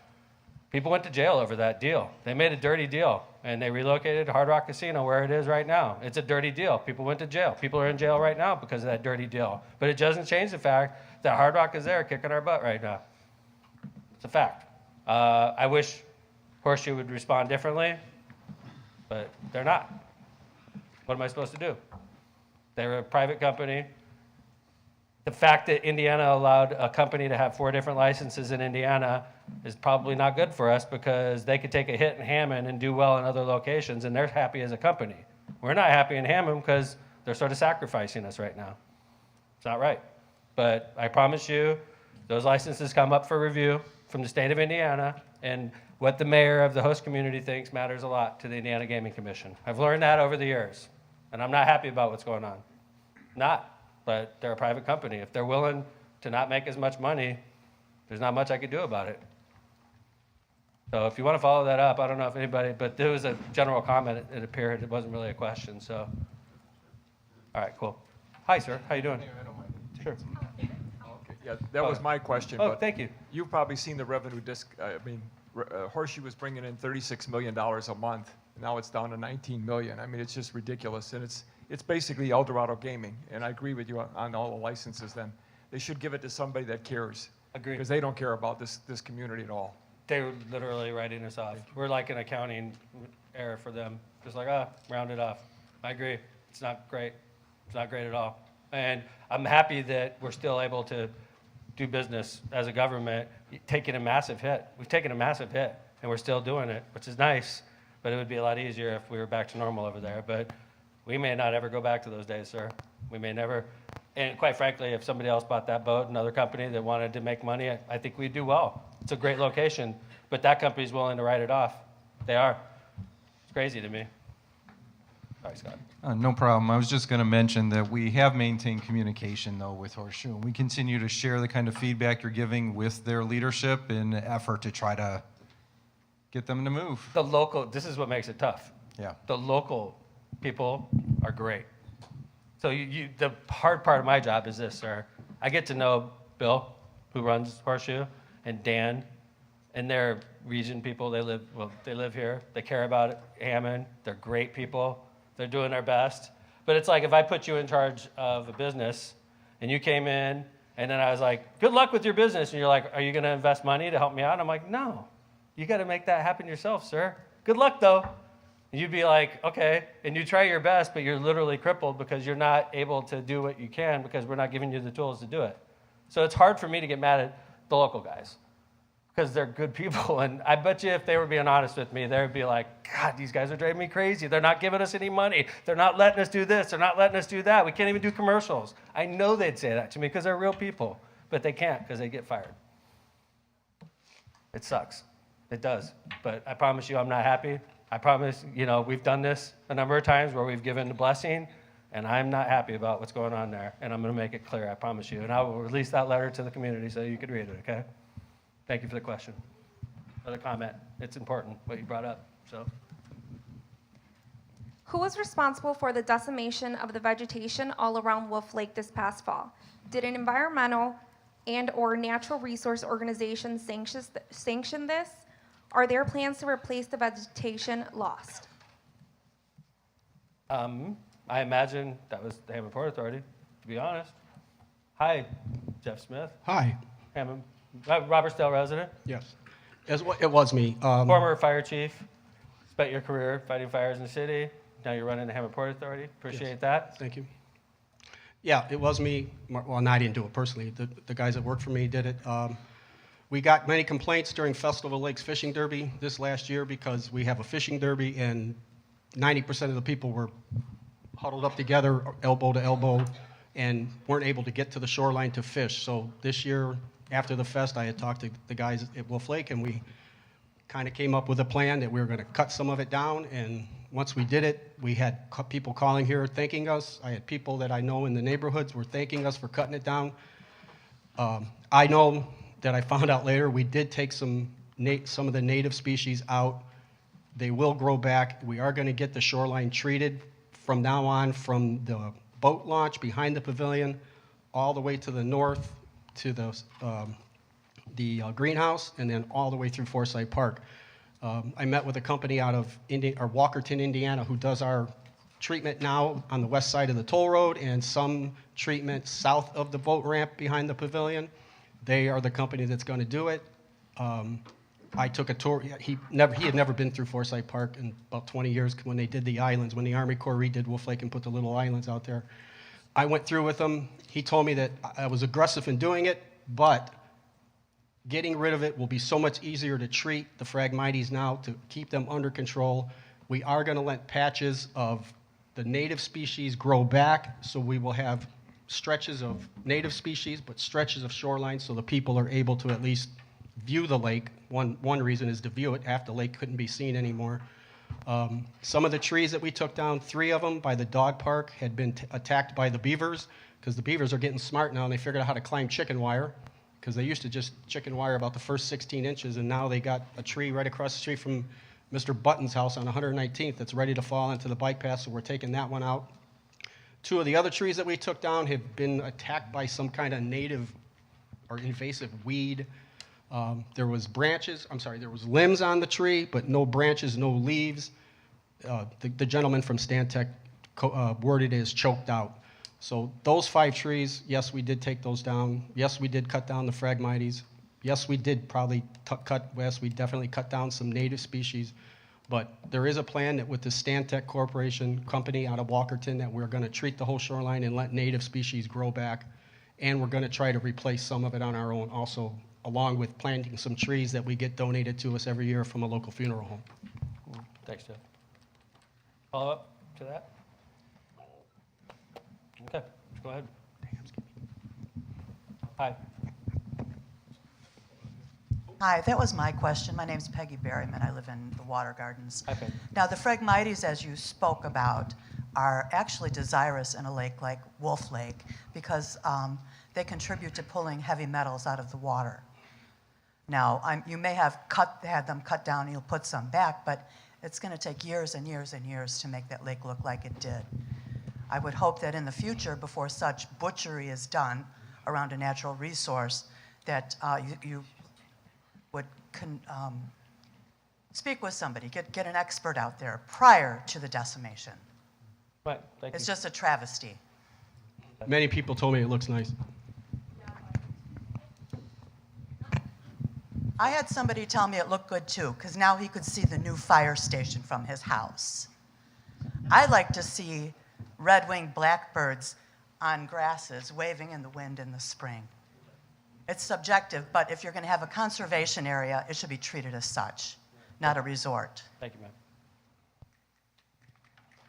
People went to jail over that deal. They made a dirty deal, and they relocated Hard Rock Casino where it is right now. It's a dirty deal. People went to jail. People are in jail right now because of that dirty deal. But it doesn't change the fact that Hard Rock is there kicking our butt right now. It's a fact. I wish Horseshoe would respond differently, but they're not. What am I supposed to do? They're a private company. The fact that Indiana allowed a company to have 4 different licenses in Indiana is probably not good for us, because they could take a hit in Hammond and do well in other locations, and they're happy as a company. We're not happy in Hammond because they're sort of sacrificing us right now. It's not right. But I promise you, those licenses come up for review from the state of Indiana, and what the mayor of the host community thinks matters a lot to the Indiana Gaming Commission. I've learned that over the years, and I'm not happy about what's going on. Not, but they're a private company. If they're willing to not make as much money, there's not much I could do about it. So if you want to follow that up, I don't know if anybody, but there was a general comment, it appeared. It wasn't really a question, so. All right, cool. Hi, sir. How you doing? Sure. Yeah, that was my question. Oh, but thank you. You've probably seen the revenue Horseshoe was bringing in $36 million a month. Now it's down to $19 million. I mean, it's just ridiculous. And it's basically El Dorado Gaming. And I agree with you on all the licenses then. They should give it to somebody that cares. Agreed. Because they don't care about this community at all. They were literally writing us off. We're like an accounting error for them. Just like, round it off. I agree. It's not great. It's not great at all. And I'm happy that we're still able to do business as a government, taking a massive hit. We've taken a massive hit, and we're still doing it, which is nice, but it would be a lot easier if we were back to normal over there. But we may not ever go back to those days, sir. We may never. And quite frankly, if somebody else bought that boat, another company that wanted to make money, I think we'd do well. It's a great location, but that company's willing to write it off. They are. It's crazy to me. Sorry, Scott. No problem. I was just going to mention that we have maintained communication, though, with Horseshoe. And we continue to share the kind of feedback you're giving with their leadership in an effort to try to get them to move. This is what makes it tough. Yeah. The local people are great. So the hard part of my job is this, sir. I get to know Bill, who runs Horseshoe, and Dan, and they're region people. They live here. They care about Hammond. They're great people. They're doing their best. But it's like if I put you in charge of a business and you came in and then I was like, good luck with your business. And you're like, are you going to invest money to help me out? And I'm like, no, you got to make that happen yourself, sir. Good luck, though. And you'd be like, okay. And you try your best, but you're literally crippled because you're not able to do what you can because we're not giving you the tools to do it. So it's hard for me to get mad at the local guys because they're good people. And I bet you if they were being honest with me, they would be like, God, these guys are driving me crazy. They're not giving us any money. They're not letting us do this. They're not letting us do that. We can't even do commercials. I know they'd say that to me because they're real people, but they can't because they get fired. It sucks. It does. But I promise you I'm not happy. I promise, we've done this a number of times where we've given the blessing, and I'm not happy about what's going on there. And I'm going to make it clear, I promise you. And I will release that letter to the community so you can read it, okay? Thank you for the question, or the comment. It's important what you brought up. So, Who was responsible for the decimation of the vegetation all around Wolf Lake this past fall? Did an environmental and/or natural resource organization sanction this? Are there plans to replace the vegetation lost? I imagine that was the Hammond Port Authority, to be honest. Hi, Jeff Smith. Hi. Robertsdale resident. Yes. It was me. Former fire chief. spent your career fighting fires in the city. Now you're running the Hammond Port Authority. Appreciate that. Thank you. Yeah, it was me. Well, no, I didn't do it personally. The guys that worked for me did it. We got many complaints during Festival of Lakes Fishing Derby this last year because we have a fishing derby and 90% of the people were huddled up together, elbow to elbow, and weren't able to get to the shoreline to fish. So this year, after the fest, I had talked to the guys at Wolf Lake, and we kind of came up with a plan that we were going to cut some of it down. And once we did it, we had people calling here thanking us. I had people that I know in the neighborhoods were thanking us for cutting it down. I know that I found out later we did take some of the native species out. They will grow back. We are going to get the shoreline treated from now on, from the boat launch behind the pavilion all the way to the north to the greenhouse, and then all the way through Forsyth Park. I met with a company out of Walkerton, Indiana, who does our treatment now on the west side of the toll road and some treatment south of the boat ramp behind the pavilion. They are the company that's going to do it. I took a tour. He had never been through Forsyth Park in about 20 years when they did the islands, when the Army Corps redid Wolf Lake and put the little islands out there. I went through with him. He told me that I was aggressive in doing it, but getting rid of it will be so much easier to treat the Phragmites now, to keep them under control. We are going to let patches of the native species grow back, so we will have stretches of native species, but stretches of shoreline so the people are able to at least view the lake. One reason is to view it. Half the lake couldn't be seen anymore. Some of the trees that we took down, 3 of them by the dog park, had been attacked by the beavers, because the beavers are getting smart now and they figured out how to climb chicken wire, because they used to just chicken wire about the first 16 inches, and now they got a tree right across the street from Mr. Button's house on 119th that's ready to fall into the bike path, so we're taking that one out. 2 of the other trees that we took down have been attacked by some kind of native or invasive weed. There was limbs on the tree, but no branches, no leaves. The gentleman from Stantec worded it as choked out. So those 5 trees, yes, we did take those down. Yes, we did cut down the Phragmites. Yes, we did we definitely cut down some native species. But there is a plan that with the Stantec Corporation company out of Walkerton that we're going to treat the whole shoreline and let native species grow back. And we're going to try to replace some of it on our own also, along with planting some trees that we get donated to us every year from a local funeral home. Thanks, Jeff. Follow up to that? Okay, go ahead. Hi. Hi, that was my question. My name's Peggy Berryman. I live in the Water Gardens. Hi, Peggy. Now, the Phragmites, as you spoke about, are actually desirous in a lake like Wolf Lake because they contribute to pulling heavy metals out of the water. Now, you may have had them cut down and you'll put some back, but it's going to take years and years and years to make that lake look like it did. I would hope that in the future, before such butchery is done around a natural resource, that you would speak with somebody, get an expert out there prior to the decimation. Right, thank It's you. just a travesty. Many people told me it looks nice. I had somebody tell me it looked good too, because now he could see the new fire station from his house. I like to see red-winged blackbirds on grasses waving in the wind in the spring. It's subjective, but if you're going to have a conservation area, it should be treated as such, not a resort. Thank you, ma'am.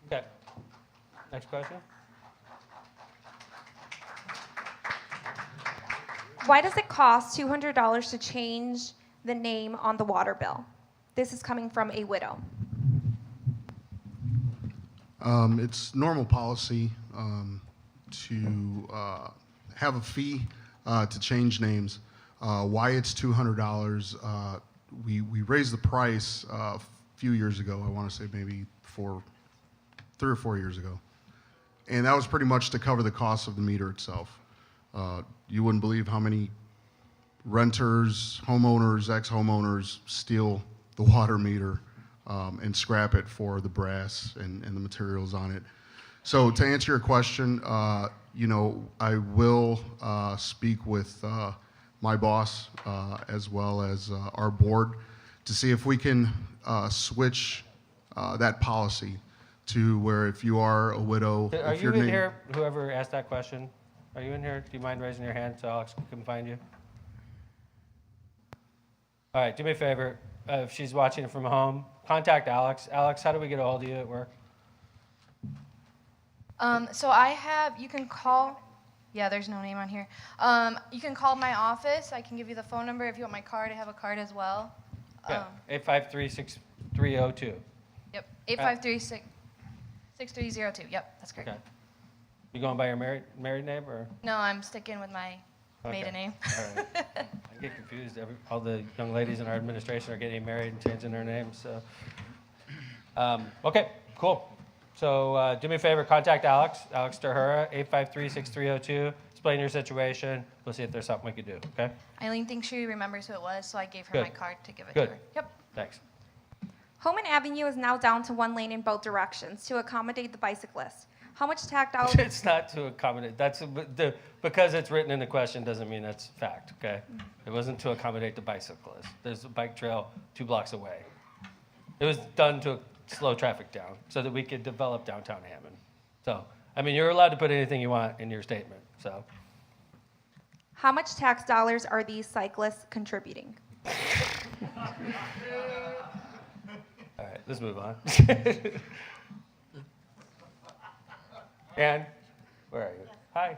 Okay. Next question. Why does it cost $200 to change the name on the water bill? This is coming from a widow. It's normal policy to have a fee to change names. Why it's $200, we raised the price a few years ago, I want to say maybe 3 or 4 years ago. And that was pretty much to cover the cost of the meter itself. You wouldn't believe how many renters, homeowners, ex-homeowners steal the water meter and scrap it for the brass and the materials on it. So to answer your question, you know, I will speak with my boss as well as our board to see if we can switch that policy to where if you are a widow, Are if you your in name, here, whoever asked that question? Are you in here? Do you mind raising your hand so Alex can find you? All right, do me a favor. If she's watching from home, contact Alex. Alex, how do we get a hold of you at work? So you can call, yeah, there's no name on here. You can call my office. I can give you the phone number if you want my card. I have a card as well. Yeah, 853-6302. Yep, 853-6302. Yep, that's correct. Okay. You going by your married name or? No, I'm sticking with my maiden name. All right. I get confused. All the young ladies in our administration are getting married and changing their names. So, okay, cool. So do me a favor, contact Alex Terhura, 853-6302. Explain your situation. We'll see if there's something we could do. Okay. Eileen thinks she remembers who it was, so I gave her Good. my card to give it Good. to her. Yep. Thanks. Holman Avenue is now down to one lane in both directions to accommodate the bicyclists. How much tack dollars? It's not to accommodate. Because it's written in the question doesn't mean that's fact. Okay. It wasn't to accommodate the bicyclists. There's a bike trail 2 blocks away. It was done to slow traffic down so that we could develop downtown Hammond. So, I mean, you're allowed to put anything you want in your statement. So, How much tax dollars are these cyclists contributing? all right, let's move on. Ann, where are you? Hi.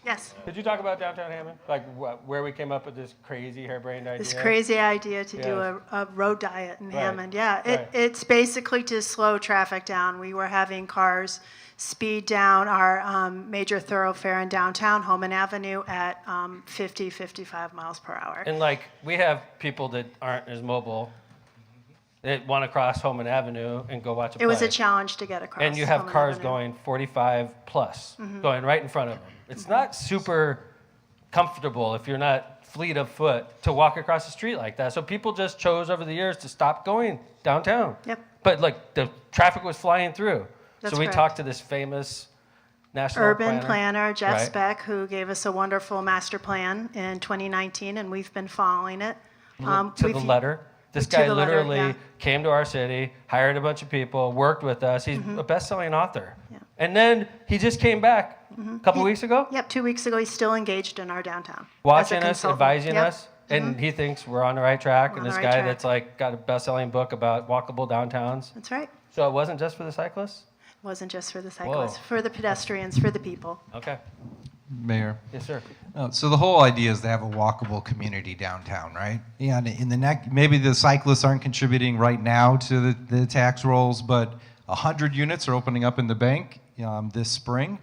Yes. Could you talk about downtown Hammond? Like where we came up with this crazy harebrained idea? This crazy idea to do a road diet in Right. Hammond. Yeah, Right. it's basically to slow traffic down. We were having cars speed down our major thoroughfare in downtown, Holman Avenue, at 50, 55 miles per hour. And like we have people that aren't as mobile that want to cross Holman Avenue and go watch a play. It was a challenge to get across. And you have Holman cars Avenue. going 45 plus, Mhm. going right in front of them. It's not super comfortable if you're not fleet of foot to walk across the street like that. So people just chose over the years to stop going downtown. Yep. But like the traffic was flying through. That's so we correct. talked to this famous national Urban planner, Jeff Right. Speck, who gave us a wonderful master plan in 2019, and we've been following it. To the We've- letter. This to guy the letter, literally yeah. came to our city, hired a bunch of people, worked with us. He's Mhm. a best-selling author. Yeah. And then he just came back a couple weeks ago, Yep, 2 weeks ago, he's still engaged in our downtown. as a watching us, consultant. advising Yep. us, and he thinks we're on the right track. We're And on this the right guy track. that's like got a best-selling book about walkable downtowns. That's right. So it wasn't just for the cyclists? Wasn't just for the cyclists, Whoa. for the pedestrians, for the people. Okay. Mayor. Yes, sir. So the whole idea is to have a walkable community downtown, right? And in the next, maybe the cyclists aren't contributing right now to the tax rolls, but 100 units are opening up in the bank this spring.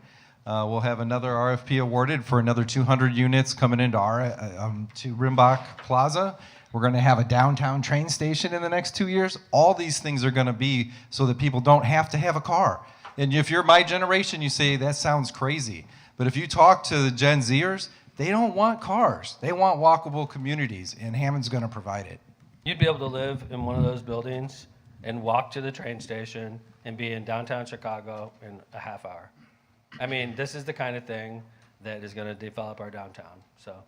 We'll have another RFP awarded for another 200 units coming into to Rimbach Plaza. We're going to have a downtown train station in the next 2 years. All these things are going to be so that people don't have to have a car. And if you're my generation, you say, that sounds crazy. But if you talk to the Gen Zers, they don't want cars. They want walkable communities, and Hammond's going to provide it. You'd be able to live in one of those buildings and walk to the train station and be in downtown Chicago in a half hour. I mean, this is the kind of thing that is going to develop our downtown. So, all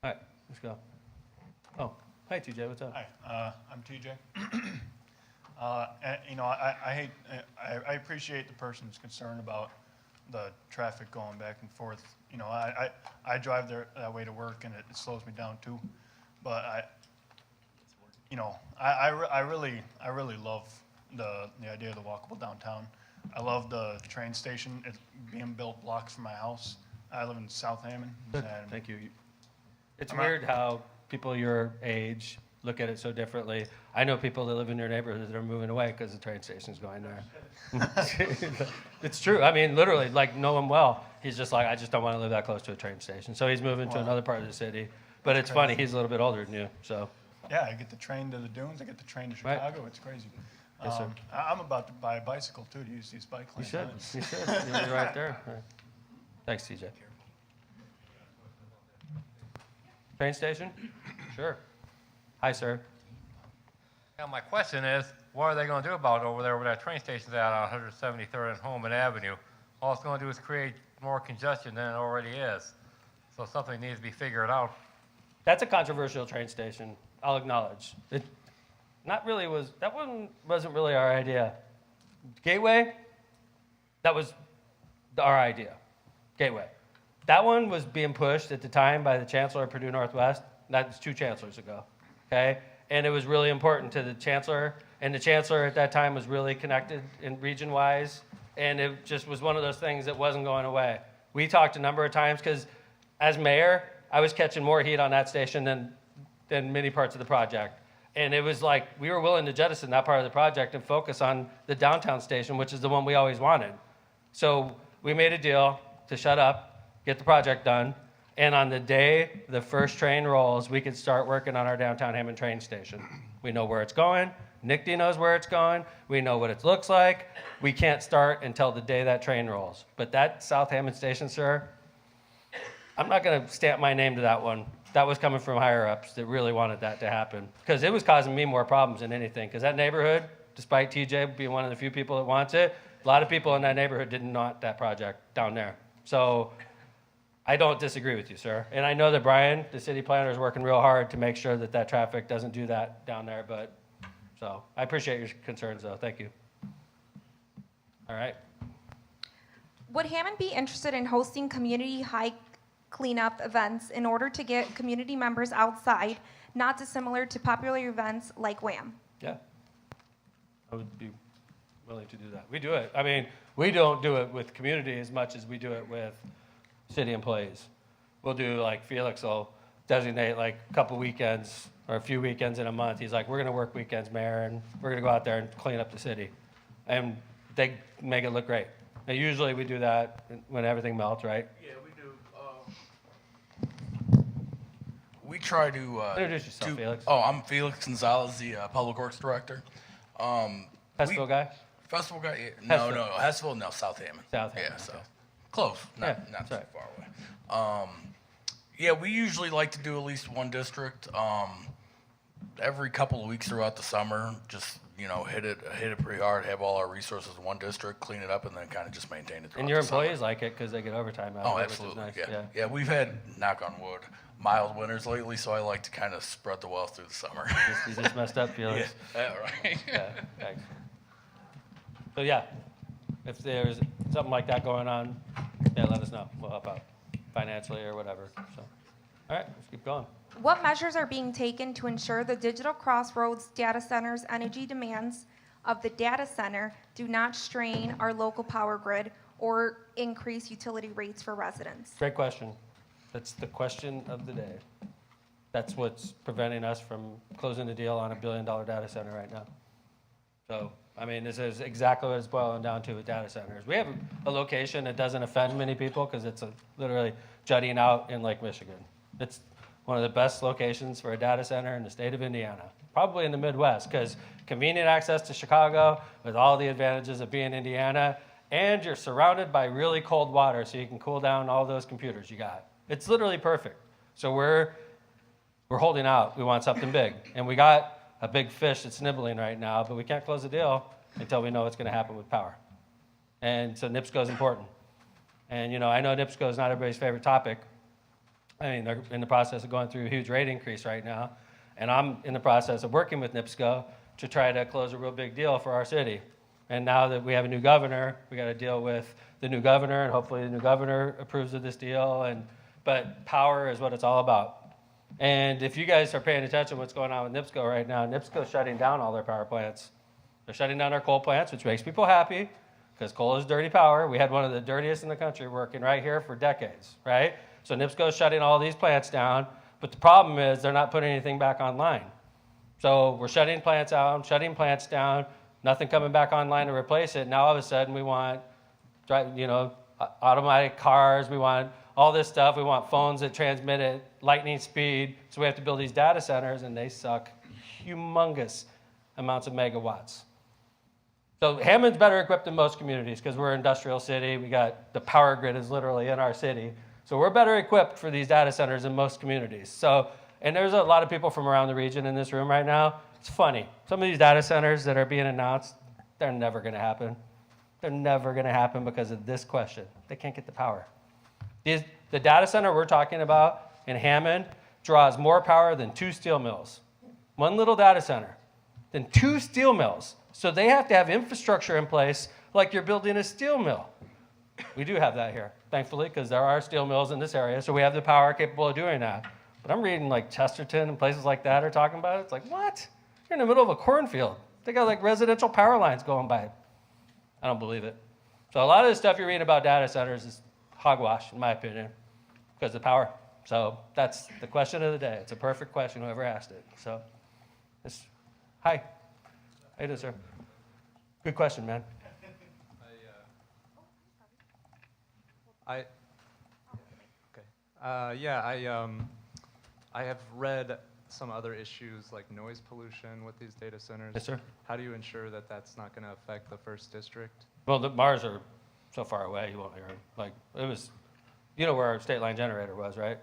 right, let's go. Oh, hi, TJ. What's up? Hi, I'm TJ. You know, I appreciate the person's concern about the traffic going back and forth. You know, I drive that way to work, and it slows me down too. But I really love the idea of the walkable downtown. I love the train station. It's being built blocks from my house. I live in South Hammond. Good. and Thank you. It's I'm weird how people your age look at it so differently. I know people that live in your neighborhood that are moving away because the train station's going there. It's true. I mean, literally, like, know him well. He's just like, I just don't want to live that close to a train station. So he's moving to Wow. another part of the city. But it's funny, he's a little bit older than you, so. Yeah, I get the train to the dunes. I get the train to Right. Chicago. It's crazy. Yes, sir. I'm about to buy a bicycle too to use these bike You lanes. should. You should. You're right there. Right. Thanks, TJ. Train station? Sure. Hi, sir. Now, my question is, what are they going to do about it over there where that train station's at on 173rd and Holman Avenue? All it's going to do is create more congestion than it already is. So something needs to be figured out. That's a controversial train station, I'll acknowledge. that one wasn't really our idea. Gateway, that was our idea. Gateway. That one was being pushed at the time by the chancellor of Purdue Northwest. That was 2 chancellors ago, okay? And it was really important to the chancellor, and the chancellor at that time was really connected in region-wise, and it just was one of those things that wasn't going away. We talked a number of times, because as mayor, I was catching more heat on that station than many parts of the project. And it was like, we were willing to jettison that part of the project and focus on the downtown station, which is the one we always wanted. So we made a deal to shut up, get the project done, and on the day the first train rolls, we could start working on our downtown Hammond train station. We know where it's going. NICD knows where it's going. We know what it looks like. We can't start until the day that train rolls. But that South Hammond station, sir, I'm not going to stamp my name to that one. That was coming from higher ups that really wanted that to happen, because it was causing me more problems than anything. Because that neighborhood, despite TJ being one of the few people that wants it, a lot of people in that neighborhood didn't want that project down there. So I don't disagree with you, sir. And I know that Brian, the city planner, is working real hard to make sure that that traffic doesn't do that down there. But so I appreciate your concerns, though. Thank you. All right. Would Hammond be interested in hosting community hike cleanup events in order to get community members outside, not dissimilar to popular events like WHAM? Yeah. I would be willing to do that. We do it. I mean, we don't do it with community as much as we do it with city employees. We'll do, like, Felix will designate like a couple weekends or a few weekends in a month. He's like, we're going to work weekends, Mayor, and we're going to go out there and clean up the city. And they make it look great. Now, usually we do that when everything melts, right? Yeah, we do. We try to introduce yourself, Felix. Oh, I'm Felix Gonzalez, the Public Works Director. Hessville guy? Festival guy? Yeah. Hessville. No, Hessville, no, South Hammond. South Hammond, Yeah, so okay. close, not too right. far away. Yeah, we usually like to do at least one district every couple of weeks throughout the summer. Just hit it pretty hard. Have all our resources in one district, clean it up, and then kind of just maintain it. And your throughout the employees like it because they get overtime out Oh, of it, absolutely. which is nice. Yeah. We've had, knock on wood, mild winters lately, so I like to kind of spread the wealth through the summer. You just messed up, Felix. Yeah, right. Yeah, thanks. So yeah, if there's something like that going on, yeah, let us know. We'll help out financially or whatever. So, all right, let's keep going. What measures are being taken to ensure the Digital Crossroads data center's energy demands of the data center do not strain our local power grid or increase utility rates for residents? Great question. That's the question of the day. That's what's preventing us from closing the deal on $1 billion data center right now. So, I mean, this is exactly what it's boiling down to with data centers. We have a location that doesn't offend many people because it's literally jutting out in Lake Michigan. It's one of the best locations for a data center in the state of Indiana, probably in the Midwest, because convenient access to Chicago with all the advantages of being Indiana, and you're surrounded by really cold water so you can cool down all those computers you got. It's literally perfect. So we're holding out. We want something big. And we got a big fish that's nibbling right now, but we can't close the deal until we know what's going to happen with power. And so NIPSCO is important. And, I know NIPSCO is not everybody's favorite topic. I mean, they're in the process of going through a huge rate increase right now. And I'm in the process of working with NIPSCO to try to close a real big deal for our city. And now that we have a new governor, we got to deal with the new governor, and hopefully the new governor approves of this deal. But power is what it's all about. And if you guys are paying attention to what's going on with NIPSCO right now, NIPSCO's shutting down all their power plants. They're shutting down our coal plants, which makes people happy because coal is dirty power. We had one of the dirtiest in the country working right here for decades, right? So NIPSCO's shutting all these plants down, but the problem is they're not putting anything back online. So we're shutting plants out, shutting plants down, nothing coming back online to replace it. Now all of a sudden we want, automatic cars, we want all this stuff. We want phones that transmit at lightning speed. So we have to build these data centers, and they suck humongous amounts of megawatts. So Hammond's better equipped than most communities because we're an industrial city. We got the power grid is literally in our city. So we're better equipped for these data centers than most communities. So, and there's a lot of people from around the region in this room right now. It's funny. Some of these data centers that are being announced, they're never going to happen. They're never going to happen because of this question. They can't get the power. The data center we're talking about in Hammond draws more power than 2 steel mills. One little data center. than 2 steel mills. So they have to have infrastructure in place like you're building a steel mill. We do have that here, thankfully, because there are steel mills in this area, so we have the power capable of doing that. But I'm reading like Chesterton and places like that are talking about it. It's like, what? You're in the middle of a cornfield. They got like residential power lines going by. I don't believe it. So a lot of the stuff you're reading about data centers is hogwash, in my opinion, because of power. So that's the question of the day. It's a perfect question, whoever asked it. So, hi. How you doing, sir? Good question, man. I have read some other issues like noise pollution with these data centers. Yes, sir. How do you ensure that that's not going to affect the first district? Well, the Mars are so far away, you won't hear them. Like, it was, you know where our state line generator was, right?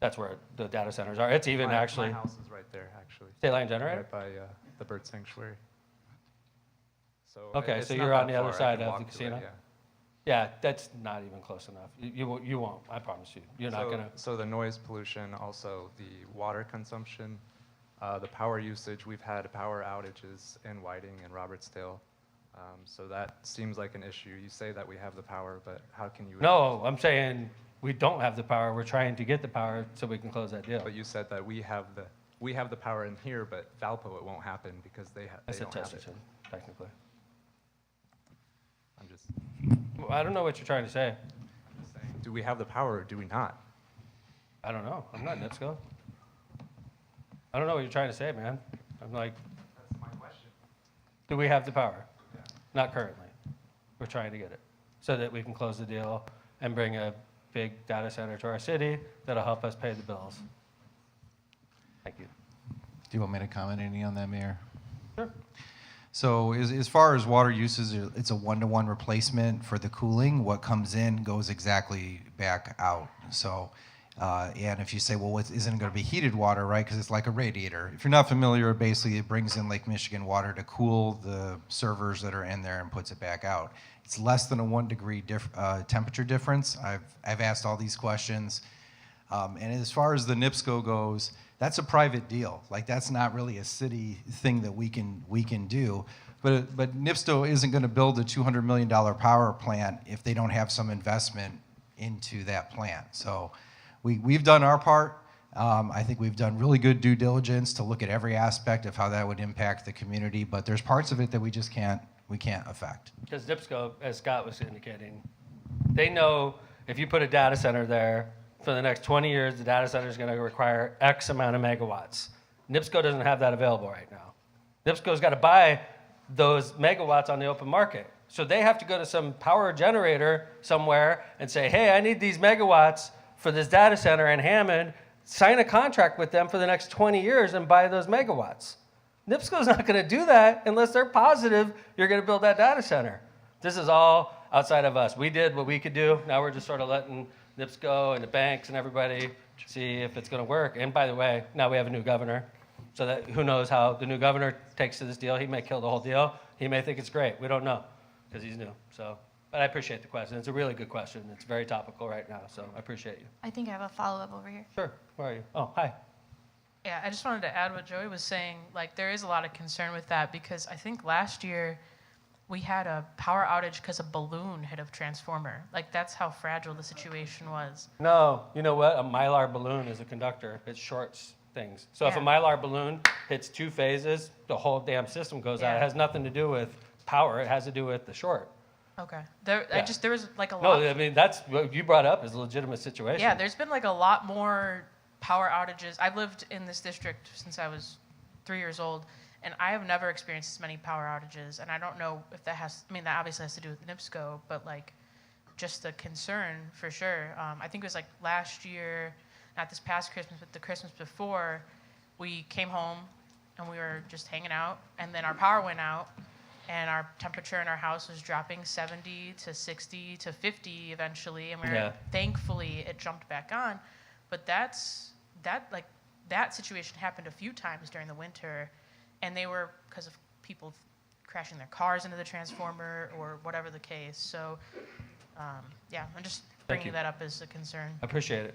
That's where the data centers are. It's even actually. My house is right there, actually. State line generator? Right by the bird sanctuary. So Okay, it's so not you're that on the other far. I side can of walk the to it, casino? yeah. Yeah, that's not even close enough. You won't, I promise you. You're not going to. So the noise pollution, also the water consumption, the power usage. We've had power outages in Whiting and Robertsdale. So that seems like an issue. You say that we have the power, but how can you? No, I'm saying we don't have the power. We're trying to get the power so we can close that deal. But you said that we have the power in here, but Valpo it won't happen because they I said don't have it. Chesterton, technically. I'm just. Well, I don't know what you're trying to say. I'm just saying, do we have the power or do we not? I don't know. I'm not NIPSCO. I don't know what you're trying to say, man. I'm like. That's my question. Do we have the power? Yeah. Not currently. We're trying to get it so that we can close the deal and bring a big data center to our city that'll help us pay the bills. Thank you. Do you want me to comment any on that, Mayor? Sure. So as far as water uses, it's a one-to-one replacement for the cooling. What comes in goes exactly back out. So, and if you say, well, isn't it going to be heated water, right? Because it's like a radiator. If you're not familiar, basically it brings in Lake Michigan water to cool the servers that are in there and puts it back out. It's less than a 1 degree temperature difference. I've asked all these questions. And as far as the NIPSCO goes, that's a private deal. Like, that's not really a city thing that we can do. But NIPSCO isn't going to build a $200 million power plant if they don't have some investment into that plant. So we've done our part. I think we've done really good due diligence to look at every aspect of how that would impact the community. But there's parts of it that we can't affect. Because NIPSCO, as Scott was indicating, they know if you put a data center there, for the next 20 years, the data center is going to require X amount of megawatts. NIPSCO doesn't have that available right now. NIPSCO's got to buy those megawatts on the open market. So they have to go to some power generator somewhere and say, hey, I need these megawatts for this data center in Hammond, sign a contract with them for the next 20 years and buy those megawatts. NIPSCO's not going to do that unless they're positive you're going to build that data center. This is all outside of us. We did what we could do. Now we're just sort of letting NIPSCO and the banks and everybody see if it's going to work. And by the way, now we have a new governor. So that who knows how the new governor takes to this deal. He may kill the whole deal. He may think it's great. We don't know because he's new. So, but I appreciate the question. It's a really good question. It's very topical right now. So I appreciate you. I think I have a follow-up over here. Sure. Where are you? Oh, hi. Yeah, I just wanted to add what Joey was saying. Like, there is a lot of concern with that because I think last year we had a power outage because a balloon hit a transformer. Like, that's how fragile the situation was. No, you know what? A Mylar balloon is a conductor. It shorts things. So if a Mylar balloon hits 2 phases, the whole damn system goes out. It has nothing to do with power. It has to do with the short. Okay. There was like a lot. No, I mean, that's what you brought up is a legitimate situation. Yeah, there's been like a lot more power outages. I've lived in this district since I was 3 years old, and I have never experienced this many power outages. And I don't know if that that obviously has to do with NIPSCO, but like just the concern for sure. I think it was like last year, not this past Christmas, but the Christmas before, we came home and we were just hanging out, and then our power went out, and our temperature in our house was dropping 70 to 60 to 50 eventually, and thankfully it jumped back on. But that situation happened a few times during the winter, and they were because of people crashing their cars into the transformer or whatever the case. So, I'm just bringing that up as a concern. I appreciate it.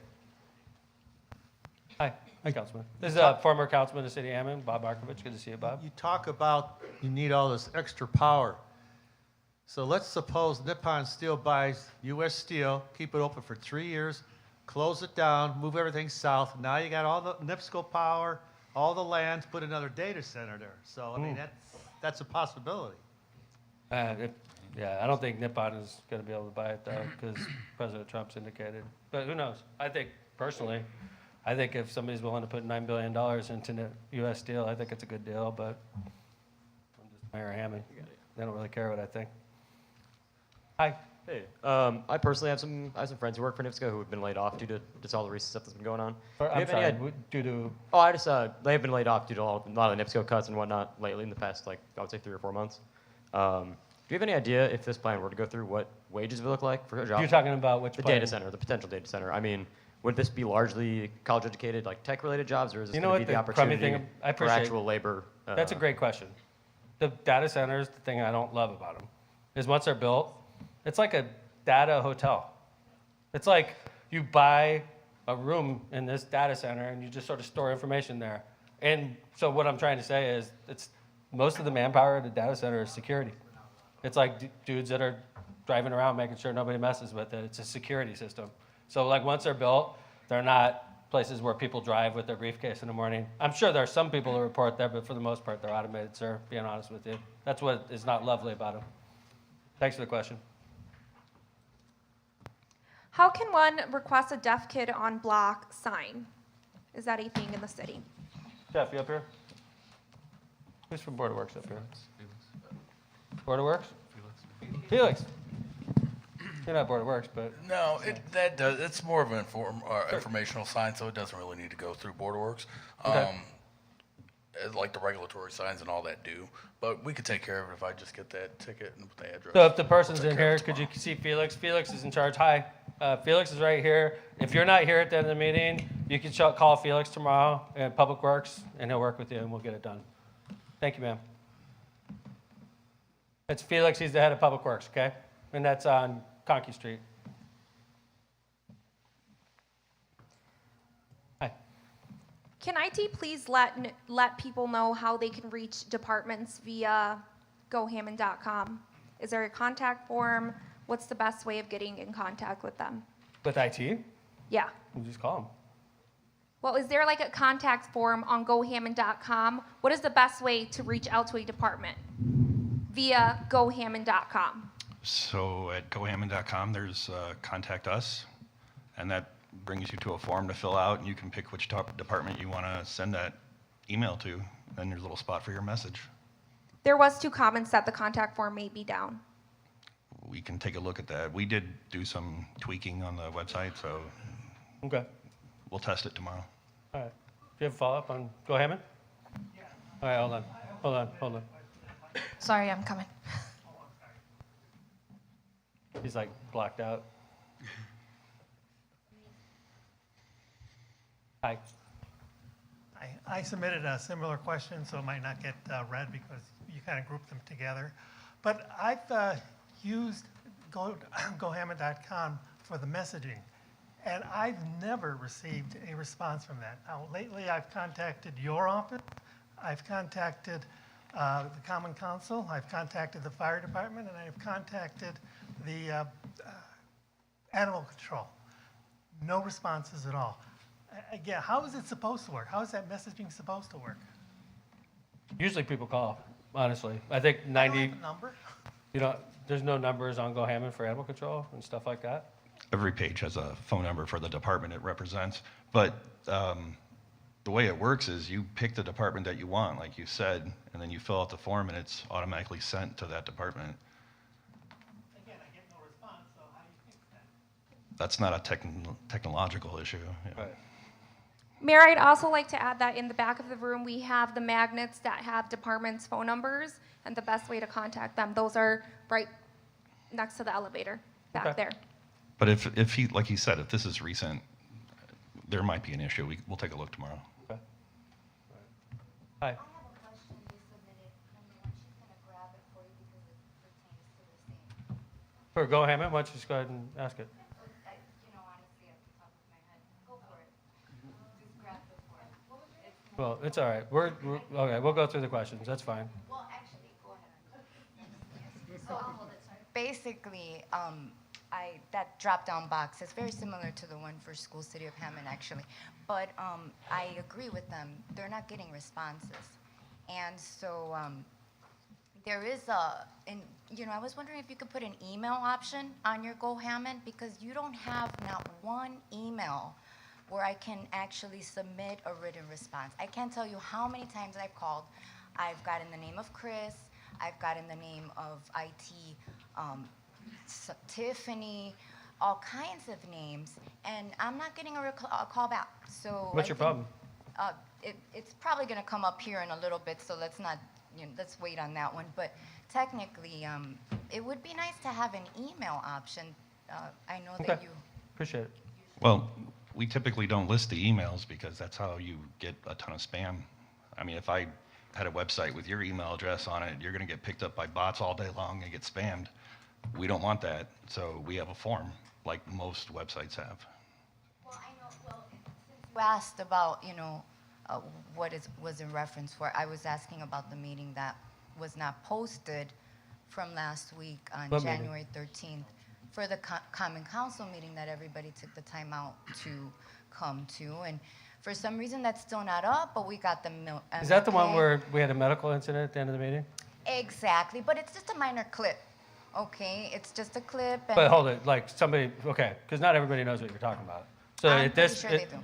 Hi, Councilman. This is a former councilman of the city of Hammond, Bob Markovich. Good to see you, Bob. You talk about you need all this extra power. So let's suppose Nippon Steel buys U.S. Steel, keep it open for 3 years, close it down, move everything south. Now you got all the NIPSCO power, all the land, put another data center there. So, I mean, that's a possibility. Yeah, I don't think Nippon is going to be able to buy it, though, because President Trump's indicated. But who knows? I think, personally, I think if somebody's willing to put $9 billion into U.S. Steel, I think it's a good deal, but I'm just Mayor Hammond. They don't really care what I think. Hi. Hey, I personally have some friends who work for NIPSCO who have been laid off due to just all the recent stuff that's been going on. I'm sorry, due to? Oh, they have been laid off due to a lot of the NIPSCO cuts and whatnot lately in the past, like, I would say 3 or 4 months. Do you have any idea if this plan were to go through, what wages would look like for a job? You're talking about which The plan? data center, the potential data center. I mean, would this be largely college-educated, like tech-related jobs, or is this going to be the opportunity for actual labor? That's a great question. The data centers, the thing I don't love about them is once they're built, it's like a data hotel. It's like you buy a room in this data center and you just sort of store information there. And so what I'm trying to say is it's most of the manpower at the data center is security. It's like dudes that are driving around making sure nobody messes with it. It's a security system. So like once they're built, they're not places where people drive with their briefcase in the morning. I'm sure there are some people who report there, but for the most part, they're automated, sir, being honest with you. That's what is not lovely about them. Thanks for the question. How can one request a deaf kid on block sign? Is that a thing in the city? Jeff, you up here? Who's from Board of Works up here? Board of Works? Felix. You're not Board of Works, but. No, it's more of an informational sign, so it doesn't really need to go through Board of Works. Okay. Like the regulatory signs and all that do. But we could take care of it if I just get that ticket and the address. So if the person's in here, could you see Felix? Felix is in charge. Hi, Felix is right here. If you're not here at the end of the meeting, you can call Felix tomorrow at Public Works, and he'll work with you, and we'll get it done. Thank you, ma'am. It's Felix. He's the head of Public Works, okay? And that's on Conkey Street. Can IT please let people know how they can reach departments via gohammond.com? Is there a contact form? What's the best way of getting in contact with them? With IT? Yeah. You just call them. Well, is there like a contact form on gohammond.com? What is the best way to reach out to a department? Via gohammond.com. So at gohammond.com, there's contact us, and that brings you to a form to fill out, and you can pick which department you want to send that email to. Then there's a little spot for your message. There was 2 comments that the contact form may be down. We can take a look at that. We did do some tweaking on the website, so okay, we'll test it tomorrow. All right. Do you have a follow-up on Go Hammond? Yeah. All right, hold on. Sorry, I'm coming. He's like blocked out. Hi. I submitted a similar question, so it might not get read because you kind of grouped them together. But I've used gohammond.com for the messaging, and I've never received a response from that. Now, lately I've contacted your office, I've contacted the Common Council, I've contacted the fire department, and I've contacted the animal control. No responses at all. Again, how is it supposed to work? How is that messaging supposed to work? Usually people call, honestly. I think 90. I don't have a number. You know, there's no numbers on Go Hammond for animal control and stuff like that. Every page has a phone number for the department it represents, but the way it works is you pick the department that you want, like you said, and then you fill out the form, and it's automatically sent to that department. Again, I get no response, so how do you fix that? That's not a technological issue. Yeah. Right. Mayor, I'd also like to add that in the back of the room, we have the magnets that have departments' phone numbers and the best way to contact them. Those are right next to the elevator back there. But if he, like he said, if this is recent, there might be an issue. We'll take a look tomorrow. Okay. Hi. For Go Hammond, why don't you just go ahead and ask it? Well, it's all right. Okay, we'll go through the questions. That's fine. Well, actually, go ahead. So I'll hold it. Basically, that drop-down box is very similar to the one for School City of Hammond, actually. But I agree with them. They're not getting responses. And so there is I was wondering if you could put an email option on your Go Hammond, because you don't have not one email where I can actually submit a written response. I can't tell you how many times I've called. I've gotten the name of Chris. I've gotten the name of IT, Tiffany, all kinds of names, and I'm not getting a call back. So What's your problem? It's probably going to come up here in a little bit, so let's not, let's wait on that one. But technically, it would be nice to have an email option. I know that you. Appreciate it. Well, we typically don't list the emails because that's how you get a ton of spam. I mean, if I had a website with your email address on it, you're going to get picked up by bots all day long and get spammed. We don't want that, so we have a form like most websites have. Well, I know. Well, since you asked about, what was in reference for, I was asking about the meeting that was not posted from last week on What January 13th for the Common Council meeting that everybody took the time out to come to. And for some reason, that's still not up, but we got the Is that the one where we had a medical incident at the end of the meeting? Exactly, but it's just a minor clip. Okay, it's just a clip. And But hold it, like somebody, okay, because not everybody knows what you're talking about. So I'm at this, pretty sure they do.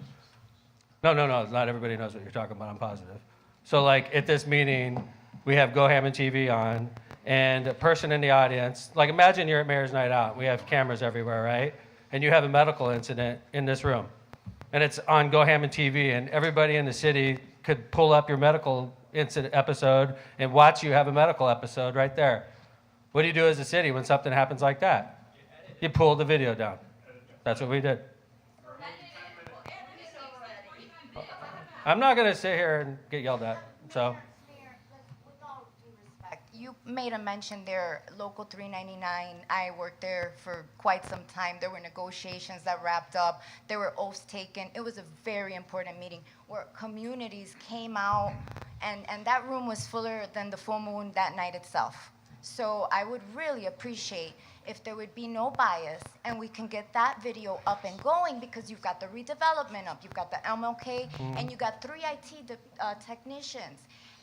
No, not everybody knows what you're talking about, I'm positive. So like at this meeting, we have Go Hammond TV on, and a person in the audience, like imagine you're at Mayor's Night Out, we have cameras everywhere, right? And you have a medical incident in this room, and it's on Go Hammond TV, and everybody in the city could pull up your medical incident episode and watch you have a medical episode right there. What do you do as a city when something happens like that? You pull the video down. That's what we did. I'm not going to sit here and get yelled at, so. You made a mention there, Local 399. I worked there for quite some time. There were negotiations that wrapped up. There were oaths taken. It was a very important meeting where communities came out, and that room was fuller than the full moon that night itself. So I would really appreciate if there would be no bias and we can get that video up and going, because you've got the redevelopment up, you've got the MLK, and you got 3 IT technicians.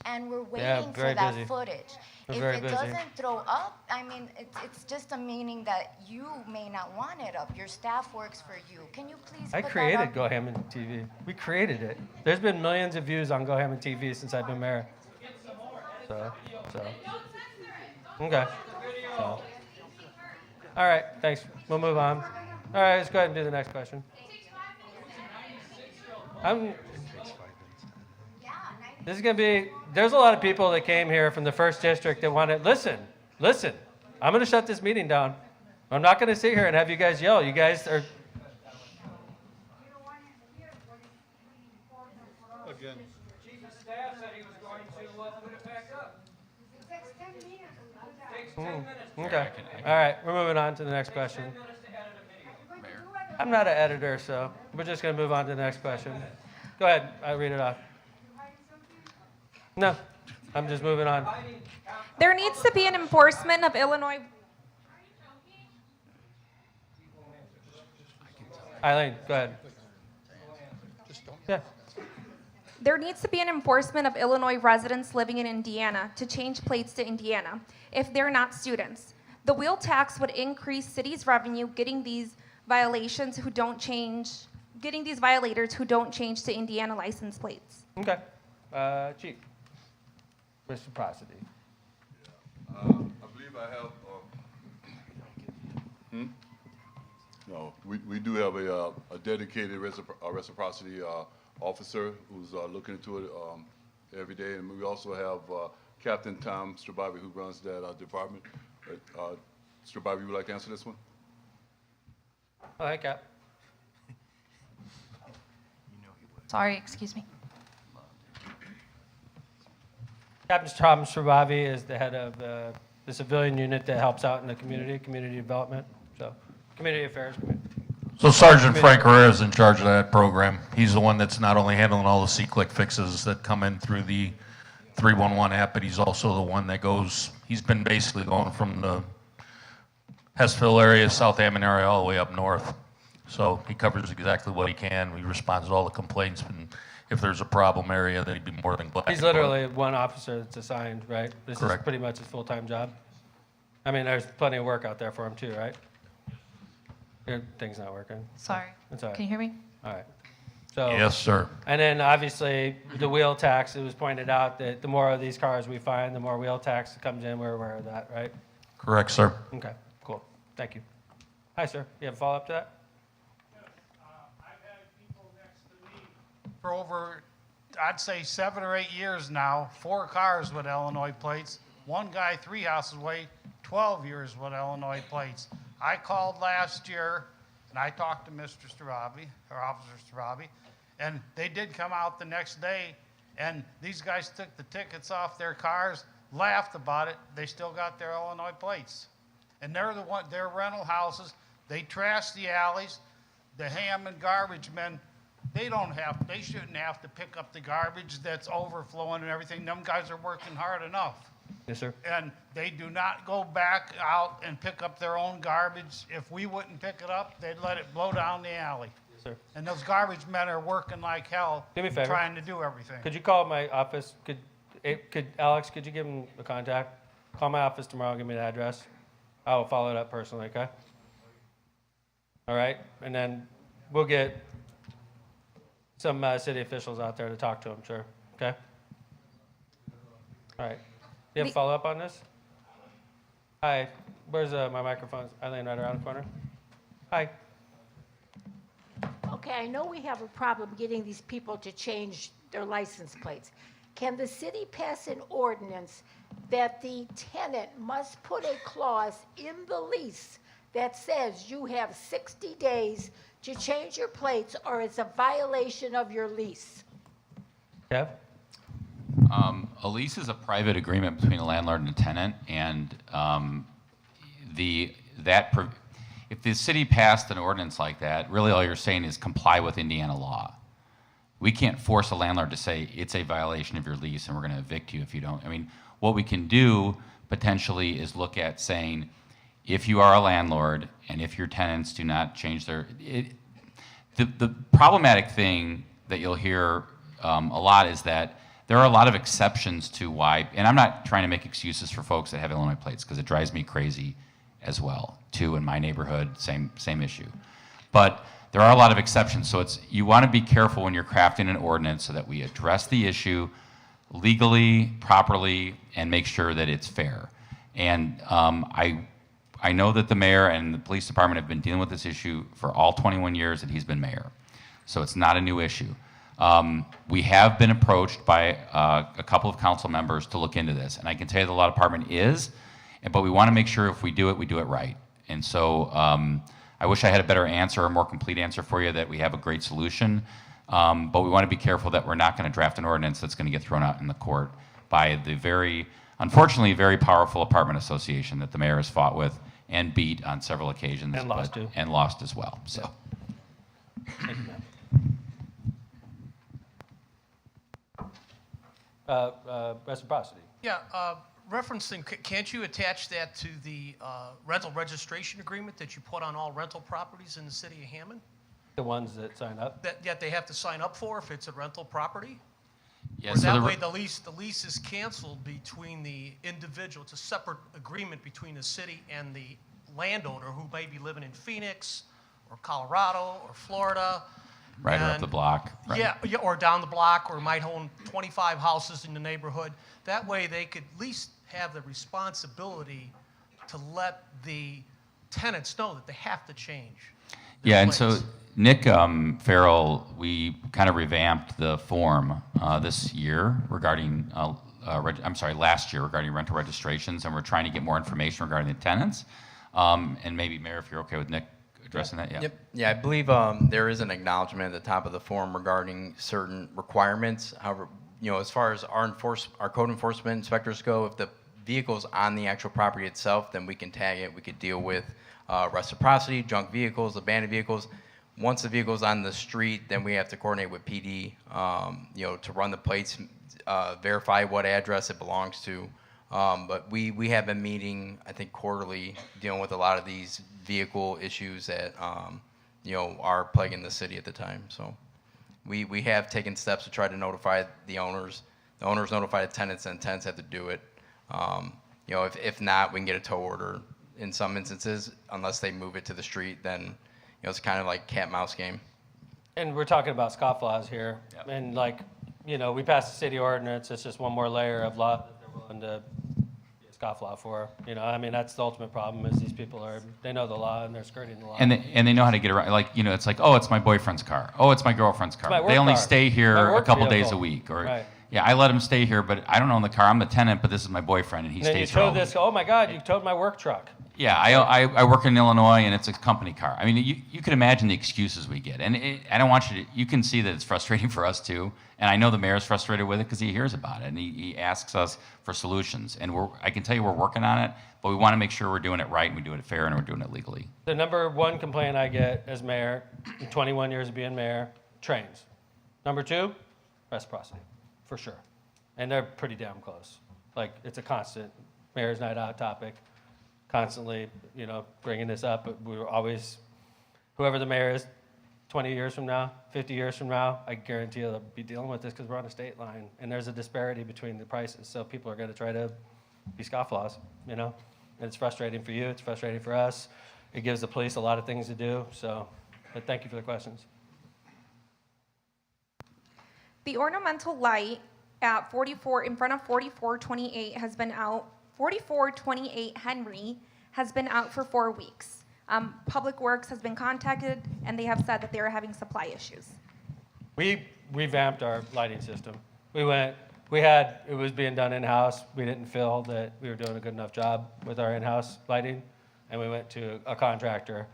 And we're waiting for that footage. If it doesn't throw up, I mean, it's just a meaning that you may not want it up. Your staff works for you. Can you please I put created that up? Go Hammond TV. We created it. There's been millions of views on Go Hammond TV since I've been mayor. So. Okay. So. All right, thanks. We'll move on. All right, let's go ahead and do the next question. This is going to be, there's a lot of people that came here from the 1st District that want to, listen, I'm going to shut this meeting down. I'm not going to sit here and have you guys yell. You guys are. Again. Chief of Staff said he was going to put it back up. It takes 10 minutes. Okay. All right, we're moving on to the next question. I'm not an editor, so we're just going to move on to the next question. Go ahead, I'll read it off. No, I'm just moving on. There needs to be an enforcement of Illinois. Eileen, go ahead. Yeah. There needs to be an enforcement of Illinois residents living in Indiana to change plates to Indiana if they're not students. The wheel tax would increase city's revenue getting these violators who don't change to Indiana license plates. Okay. Chief. Reciprocity. I believe I have. No, we do have a dedicated reciprocity officer who's looking into it every day, and we also have Captain Tom Strabavi who runs that department. Strabavi, you would like to answer this one? Oh, hey, Cap. Sorry, excuse me. Captain Tom Strabavi is the head of the civilian unit that helps out in the community development, so community affairs. So Sergeant Frank Herrera is in charge of that program. He's the one that's not only handling all the C-click fixes that come in through the 311 app, but he's also the one that goes, he's been basically going from the Hessville area, South Hammond area, all the way up north. So he covers exactly what he can. He responds to all the complaints, and if there's a problem area, then he'd be more than glad. He's literally one officer that's assigned, right? This Correct. is pretty much his full-time job. I mean, there's plenty of work out there for him too, right? Your thing's not working. Sorry. That's all right. Can you hear me? All right. So. Yes, sir. And then obviously the wheel tax, it was pointed out that the more of these cars we find, the more wheel tax that comes in. We're aware of that, right? Correct, sir. Okay, cool. Thank you. Hi, sir. You have a follow-up to that? For over, I'd say 7 or 8 years now, 4 cars with Illinois plates. One guy 3 houses away, 12 years with Illinois plates. I called last year and I talked to Mr. Starabi, or Officer Starabi, and they did come out the next day, and these guys took the tickets off their cars, laughed about it. They still got their Illinois plates. And they're rental houses. They trash the alleys. The Hammond garbage men, they shouldn't have to pick up the garbage that's overflowing and everything. Them guys are working hard enough. Yes, sir. And they do not go back out and pick up their own garbage. If we wouldn't pick it up, they'd let it blow down the alley. Yes, sir. And those garbage men are working like hell, Do me a favor. trying to do everything. Could you call my office? Alex, could you give him a contact? Call my office tomorrow, give me the address. I will follow it up personally, okay? All right, and then we'll get some city officials out there to talk to him, sure, okay? All right. You have a follow-up on this? Hi, where's my microphone? Eileen, right around the corner. Hi. Okay, I know we have a problem getting these people to change their license plates. Can the city pass an ordinance that the tenant must put a clause in the lease that says you have 60 days to change your plates or it's a violation of your lease? Kev? A lease is a private agreement between a landlord and a tenant, and if the city passed an ordinance like that, really all you're saying is comply with Indiana law. We can't force a landlord to say it's a violation of your lease and we're going to evict you if you don't. I mean, what we can do potentially is look at saying, if you are a landlord and if your tenants do not change the problematic thing that you'll hear a lot is that there are a lot of exceptions to why, and I'm not trying to make excuses for folks that have Illinois plates because it drives me crazy as well, too, in my neighborhood, same issue. But there are a lot of exceptions, so you want to be careful when you're crafting an ordinance so that we address the issue legally, properly, and make sure that it's fair. And I know that the mayor and the police department have been dealing with this issue for all 21 years that he's been mayor, so it's not a new issue. We have been approached by a couple of council members to look into this, and I can tell you the law department is, but we want to make sure if we do it right. And so I wish I had a better answer, a more complete answer for you, that we have a great solution, but we want to be careful that we're not going to draft an ordinance that's going to get thrown out in the court by the unfortunately, very powerful apartment association that the mayor has fought with and beat on several occasions. And lost too. And lost as well, so. Thank you, ma'am. Reciprocity. Yeah, referencing, can't you attach that to the rental registration agreement that you put on all rental properties in the city of Hammond? The ones that sign up? That they have to sign up for if it's a rental property? Yeah, Or so that the- way the lease is canceled between the individual. It's a separate agreement between the city and the landowner who may be living in Phoenix or Colorado or Florida. Right, or up And- the block. Right. Yeah, or down the block, or might own 25 houses in the neighborhood. That way they could at least have the responsibility to let the tenants know that they have to change. Yeah, and so Nick Farrell, we kind of revamped the form this year regarding, last year regarding rental registrations, and we're trying to get more information regarding the tenants. And maybe, Mayor, if you're okay with Nick addressing that, yeah. Yep. Yeah, I believe there is an acknowledgement at the top of the form regarding certain requirements. However, as far as our code enforcement inspectors go, if the vehicle's on the actual property itself, then we can tag it. We could deal with reciprocity, junk vehicles, abandoned vehicles. Once the vehicle's on the street, then we have to coordinate with PD, to run the plates, verify what address it belongs to. But we have been meeting, I think, quarterly, dealing with a lot of these vehicle issues that, are plaguing the city at the time. So we have taken steps to try to notify the owners. The owners notify the tenants, and tenants have to do it. If not, we can get a tow order in some instances. Unless they move it to the street, then it's kind of like cat and mouse game. And we're talking about scofflaws here. Yep. And we passed the city ordinance. It's just one more layer of law that they're willing to be a scofflaw for. That's the ultimate problem is these people they know the law and they're skirting the law. And they know how to get around. It's like, oh, it's my boyfriend's car. Oh, it's my girlfriend's car. My They only car. stay here My a work couple vehicle. days a week. Or Right. yeah, I let him stay here, but I don't own the car. I'm the tenant, but this is my boyfriend, and he And then you stays here all towed week. this. Oh my God! You towed my work truck. Yeah, I work in Illinois, and it's a company car. I mean, you can imagine the excuses we get. And I don't want you can see that it's frustrating for us too. And I know the mayor's frustrated with it because he hears about it, and he asks us for solutions. And I can tell you we're working on it, but we want to make sure we're doing it right, and we do it fair, and we're doing it legally. The number one complaint I get as mayor, in 21 years of being mayor, trains. Number two, reciprocity, for sure. And they're pretty damn close. It's a constant mayor's night out topic. Constantly, bringing this up, but we're always, whoever the mayor is, 20 years from now, 50 years from now, I guarantee they'll be dealing with this because we're on a state line, and there's a disparity between the prices, so people are going to try to be scofflaws, and it's frustrating for you, it's frustrating for us, it gives the police a lot of things to do, but thank you for the questions. The ornamental light at 44 in front of 4428 has been out. 4428 Henry has been out for 4 weeks. Public Works has been contacted, and they have said that they are having supply issues. We revamped our lighting system. It was being done in-house. We didn't feel that we were doing a good enough job with our in-house lighting, and we went to a contractor.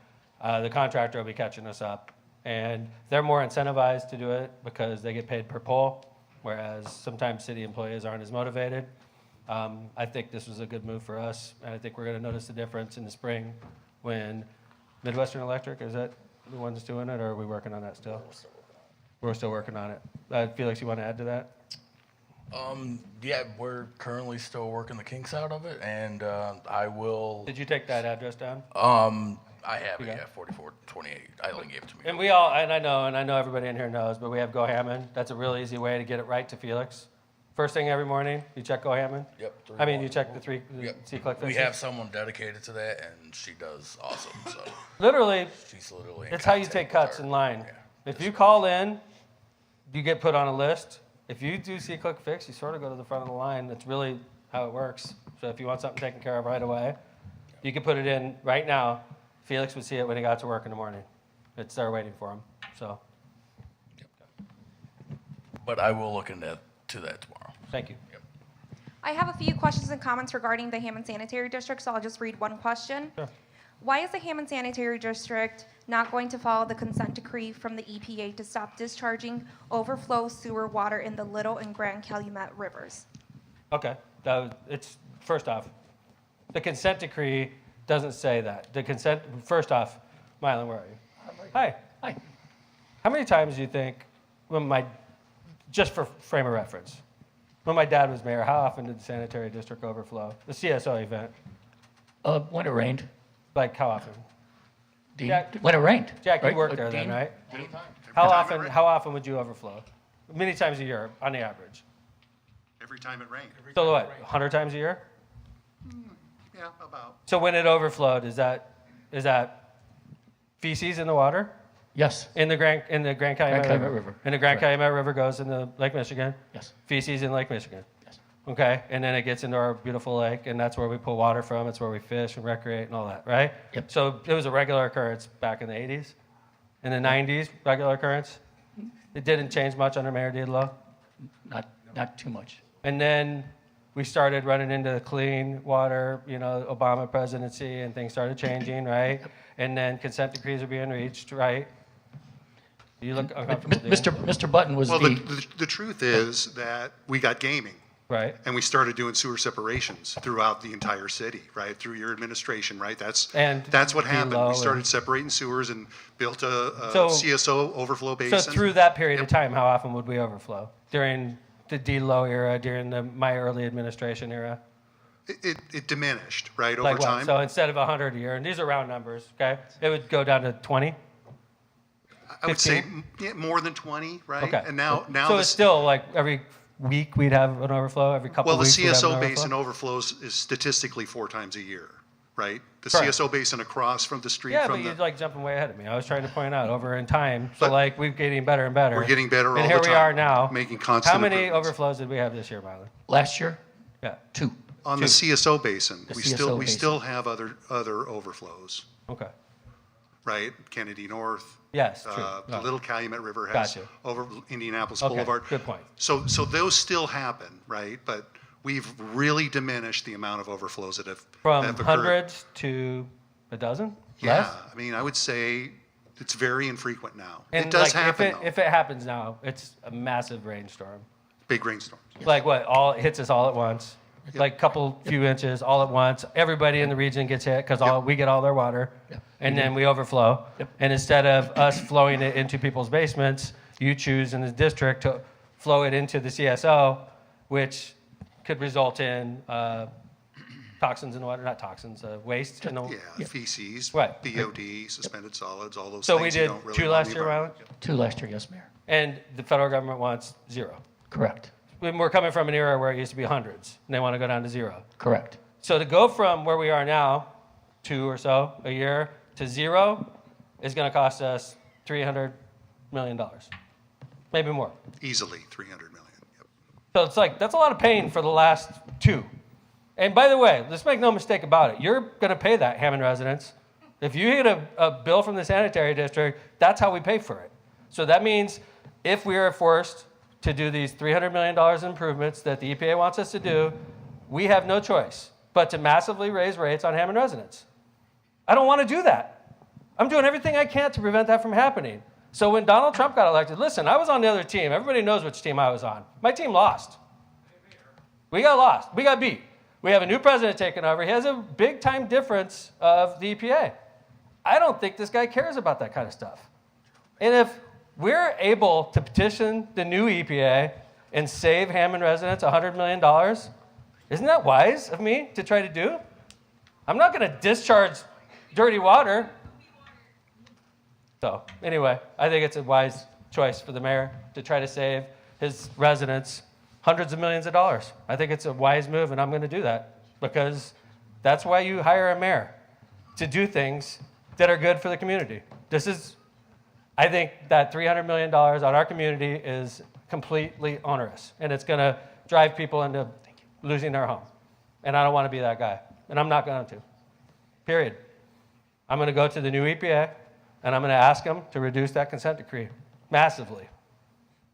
The contractor will be catching us up, and they're more incentivized to do it because they get paid per pole, whereas sometimes city employees aren't as motivated. I think this was a good move for us, and I think we're going to notice the difference in the spring when Midwestern Electric, is that the one that's doing it, or are we working on that still? We're still working on it. Felix, you want to add to that? Yeah, we're currently still working the kinks out of it, and I will. Did you take that address down? I have it, Okay. yeah, 4428. Eileen gave it to me. And I know everybody in here knows, but we have Go Hammond. That's a real easy way to get it right to Felix. First thing every morning, you check Go Hammond. Yep. You check the C-Click We fixes. have someone dedicated to that, and she does awesome. So Literally, she's literally. in it's how you contact take with cuts our- in line. If you call in, you get put on a list. If you do C-Click Fix, you sort of go to the front of the line. That's really how it works. So if you want something taken care of right away, you can put it in right now. Felix would see it when he got to work in the morning. It's there waiting for him. So. But I will look into that tomorrow. Thank you. I have a few questions and comments regarding the Hammond Sanitary District, so I'll just read one question. Sure. Why is the Hammond Sanitary District not going to follow the consent decree from the EPA to stop discharging overflow sewer water in the Little and Grand Calumet rivers? Okay. It's first off, the consent decree doesn't say that. First off, Mylan, where are you? Hi. Hi. How many times do you think just for frame of reference, when my dad was mayor, how often did the sanitary district overflow? The CSO event. When it rained. Like how often? When it rained. Jack, right? you worked there Dean? then, right? How often would you overflow? Many times a year, on the average. Every time it rained. So what, 100 times a year? Yeah, about. So when it overflowed, is that feces in the water? Yes. In the Grand Calumet Calumet River. River. And the Grand Calumet River goes into Lake Michigan? Yes. Feces in Lake Michigan? Yes. Okay, and then it gets into our beautiful lake, and that's where we pull water from. It's where we fish and recreate and all that, right? Yep. So it was a regular occurrence back in the 80s? In the 90s, regular occurrence? It didn't change much under Mayor Dietlow? Not too much. And then we started running into clean water, Obama presidency, and things started changing, right? And then consent decrees are being reached, right? You look uncomfortable. Mr. Button was Well, the truth is that we got gaming. Right. And we started doing sewer separations throughout the entire city, right? Through your administration, right? That's what happened. below We started and- separating sewers and built a So- CSO overflow basin. So through that period of time, how often would we overflow? During the D-Low era, during my early administration era? It diminished, right, over Like what? time. So instead of 100 a year, and these are round numbers, okay? It would go down to 20? I would say 15? more than 20, right? Okay. And now so the it's still like every week we'd have an overflow, every couple Well, the weeks we'd have an CSO overflow? basin overflows is statistically 4 times a year, right? The Correct. CSO basin across from the street Yeah, from but the. you're like jumping way ahead of me. I was trying to point out over in time. So But like we're getting better and better. we're getting better and all here the we time, are now. making constant How many improvements. overflows did we have this year, Miley? Last year, Yeah. 2. On the CSO basin, The we CSO we basin. still have other overflows, Okay. right? Kennedy North. Yes, true. The Right. Little Calumet River has Gotcha. over Indianapolis Okay, Boulevard. good point. So those still happen, right? But we've really diminished the amount of overflows that have From have occurred. hundreds to a dozen? Yeah, Less? I mean, I would say it's very infrequent now. And it does like, happen, though. if it happens now, it's a massive rainstorm. Big rainstorms. Like what? All it hits us all at once. Like few inches all at once. Everybody in the region gets hit because we get all their water, and then we overflow. And instead of us flowing it into people's basements, you choose in the district to flow it into the CSO, which could result in toxins in the water, not toxins, waste in the Yeah, feces, Right. BOD, suspended solids, all those So things we you did don't really 2 want last in the year, Rylan? environment. 2 last year, yes, Mayor. And the federal government wants 0. Correct. We're coming from an era where it used to be hundreds, and they want to go down to 0. Correct. So to go from where we are now, 2 or so a year, to 0 is going to cost us $300 million, maybe more. Easily 300 million. Yep. So it's like, that's a lot of pain for the last 2. And by the way, let's make no mistake about it. You're going to pay that, Hammond residents. If you get a bill from the sanitary district, that's how we pay for it. So that means if we are forced to do these $300 million in improvements that the EPA wants us to do, we have no choice but to massively raise rates on Hammond residents. I don't want to do that. I'm doing everything I can to prevent that from happening. So when Donald Trump got elected, listen, I was on the other team. Everybody knows which team I was on. My team lost. We got lost. We got beat. We have a new president taking over. He has a big time difference of the EPA. I don't think this guy cares about that kind of stuff. And if we're able to petition the new EPA and save Hammond residents $100 million, isn't that wise of me to try to do? I'm not going to discharge dirty water. So anyway, I think it's a wise choice for the mayor to try to save his residents hundreds of millions of dollars. I think it's a wise move, and I'm going to do that because that's why you hire a mayor, to do things that are good for the community. I think that $300 million on our community is completely onerous, and it's going to drive people into losing their home. And I don't want to be that guy, and I'm not going to. Period. I'm going to go to the new EPA, and I'm going to ask them to reduce that consent decree massively.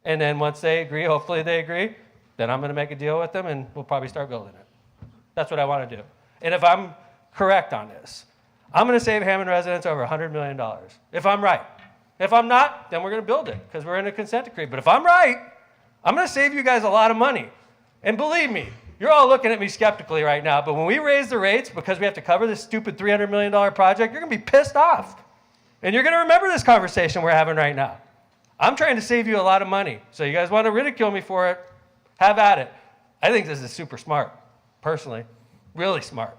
And then once they agree, hopefully they agree, then I'm going to make a deal with them, and we'll probably start building it. That's what I want to do. And if I'm correct on this, I'm going to save Hammond residents over $100 million, if I'm right. If I'm not, then we're going to build it because we're in a consent decree. But if I'm right, I'm going to save you guys a lot of money. And believe me, you're all looking at me skeptically right now, but when we raise the rates because we have to cover this stupid $300 million project, you're going to be pissed off. And you're going to remember this conversation we're having right now. I'm trying to save you a lot of money. So you guys want to ridicule me for it, have at it. I think this is super smart, personally. Really smart.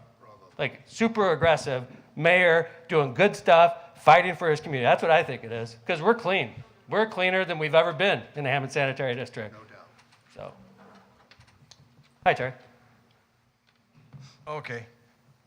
Like super aggressive, mayor doing good stuff, fighting for his community. That's what I think it is. Because we're clean. We're cleaner than we've ever been in the Hammond Sanitary District. No doubt. So, hi, Terry. Okay.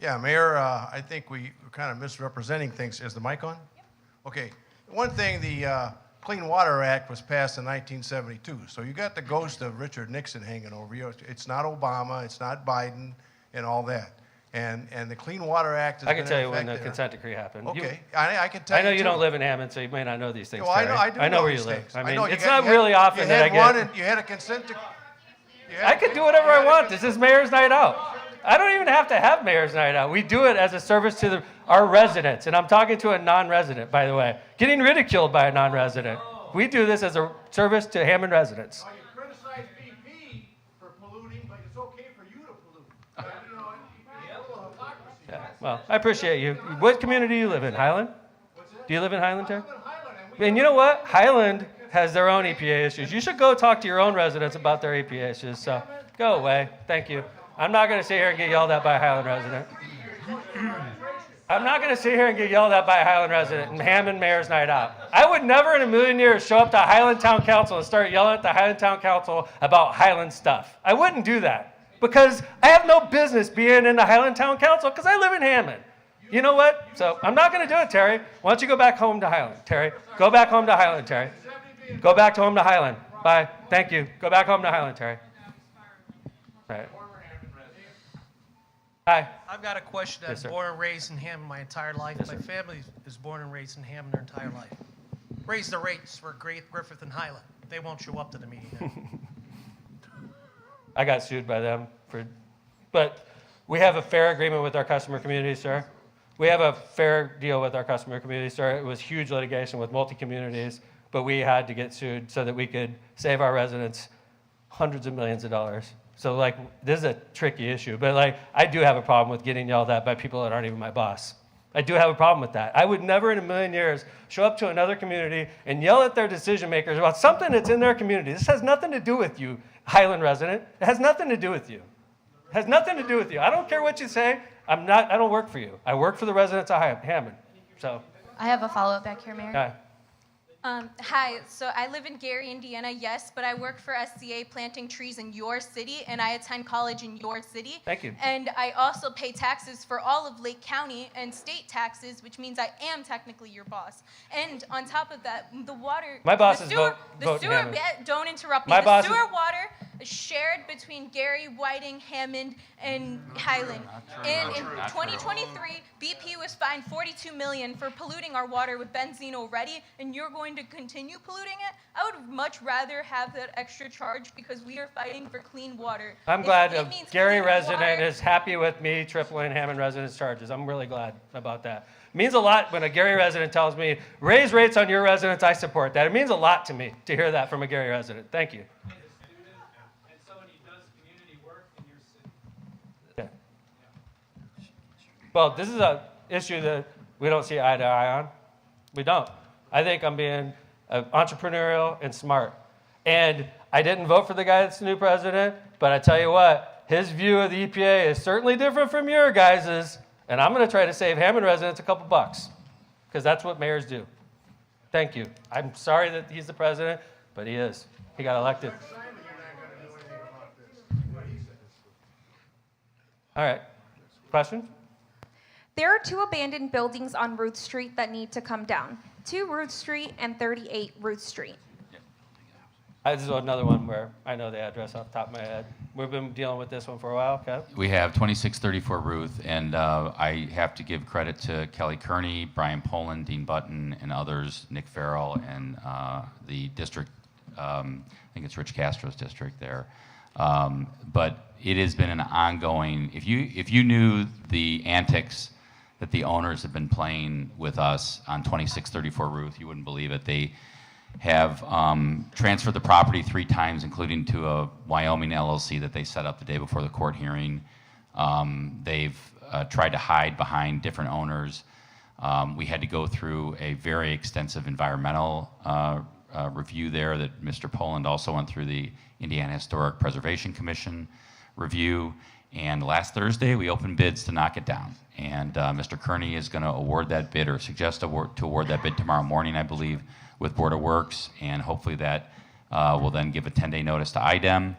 Yeah, Mayor, I think we're kind of misrepresenting things. Is the mic on? Yep. Okay. One thing, the Clean Water Act was passed in 1972. So you got the ghost of Richard Nixon hanging over you. It's not Obama. It's not Biden and all that. And the Clean Water Act is I can tell you when the consent decree happened. Okay, I can tell you. I know you too. don't live in Hammond, so you may not know these things. Well, I know, Terry. I know where you these live. things. I mean, know, it's not really often that I get. You had a consent decree. I can do whatever I want. This is Mayor's Night Out. I don't even have to have Mayor's Night Out. We do it as a service to our residents. And I'm talking to a non-resident, by the way. Getting ridiculed by a non-resident. We do this as a service to Hammond residents. You criticize BP for polluting, but you Well, I appreciate you. What community do you live in? Highland? Do you live in Highland, Terry? And you know what? Highland has their own EPA issues. You should go talk to your own residents about their EPA issues. So go away. Thank you. I'm not going to sit here and get yelled at by a Highland resident. I'm not going to sit here and get yelled at by a Highland resident in Hammond Mayor's Night Out. I would never in a million years show up to Highland Town Council and start yelling at the Highland Town Council about Highland stuff. I wouldn't do that because I have no business being in the Highland Town Council because I live in Hammond. You know what? So I'm not going to do it, Terry. Why don't you go back home to Highland, Terry? Go back home to Highland, Terry. Go back home to Highland. Bye. Thank you. Go back home to Highland, Terry. All right. Hi. I've got a question. Yes, sir. I'm born and raised in Hammond my entire life. Yes, My sir. family is born and raised in Hammond their entire life. Raise the rates for Griffith and Highland. They won't show up to the meeting. I got sued by them but we have a fair agreement with our customer community, sir. We have a fair deal with our customer community, sir. It was huge litigation with multi-communities, but we had to get sued so that we could save our residents hundreds of millions of dollars. So like, this is a tricky issue, but like, I do have a problem with getting yelled at by people that aren't even my boss. I do have a problem with that. I would never in a million years show up to another community and yell at their decision makers about something that's in their community. This has nothing to do with you, Highland resident. It has nothing to do with you. It has nothing to do with you. I don't care what you say. I don't work for you. I work for the residents of Hammond. So, I have a follow-up back here, Mayor. hi. Hi, so I live in Gary, Indiana, yes, but I work for SCA planting trees in your city, and I attend college in your city. Thank you. And I also pay taxes for all of Lake County and state taxes, which means I am technically your boss. And on top of that, the water... My boss the is sewer, vote the sewer, Hammond. don't interrupt me. My boss The is- sewer water is shared between Gary, Whiting, Hammond, and Highland. And in 2023, BP was fined $42 million for polluting our water with benzene already, and you're going to continue polluting it? I would much rather have that extra charge because we are fighting for clean water. I'm glad It a means Gary clean resident water. is happy with me tripling Hammond residents' charges. I'm really glad about that. It means a lot when a Gary resident tells me, raise rates on your residents, I support that. It means a lot to me to hear that from a Gary resident. Thank you. Yeah. Well, this is an issue that we don't see eye to eye on. We don't. I think I'm being entrepreneurial and smart. And I didn't vote for the guy that's the new president, but I tell you what, his view of the EPA is certainly different from your guys's, and I'm going to try to save Hammond residents a couple bucks, because that's what mayors do. Thank you. I'm sorry that he's the president, but he is. He got elected. All right. Question? There are 2 abandoned buildings on Ruth Street that need to come down. 2 Ruth Street and 38 Ruth Street. This is another one where I know the address off the top of my head. We've been dealing with this one for a while, okay? We have 2634 Ruth, and I have to give credit to Kelly Kearney, Brian Poland, Dean Button, and others, Nick Farrell, and the district, I think it's Rich Castro's district there. But it has been an ongoing, if you knew the antics that the owners have been playing with us on 2634 Ruth, you wouldn't believe it. They have transferred the property 3 times, including to a Wyoming LLC that they set up the day before the court hearing. They've tried to hide behind different owners. We had to go through a very extensive environmental review there that Mr. Poland also went through the Indiana Historic Preservation Commission review. And last Thursday, we opened bids to knock it down. And Mr. Kearney is going to award that bid, or suggest to award that bid tomorrow morning, I believe, with Board of Works. And hopefully that will then give a 10-day notice to IDEM.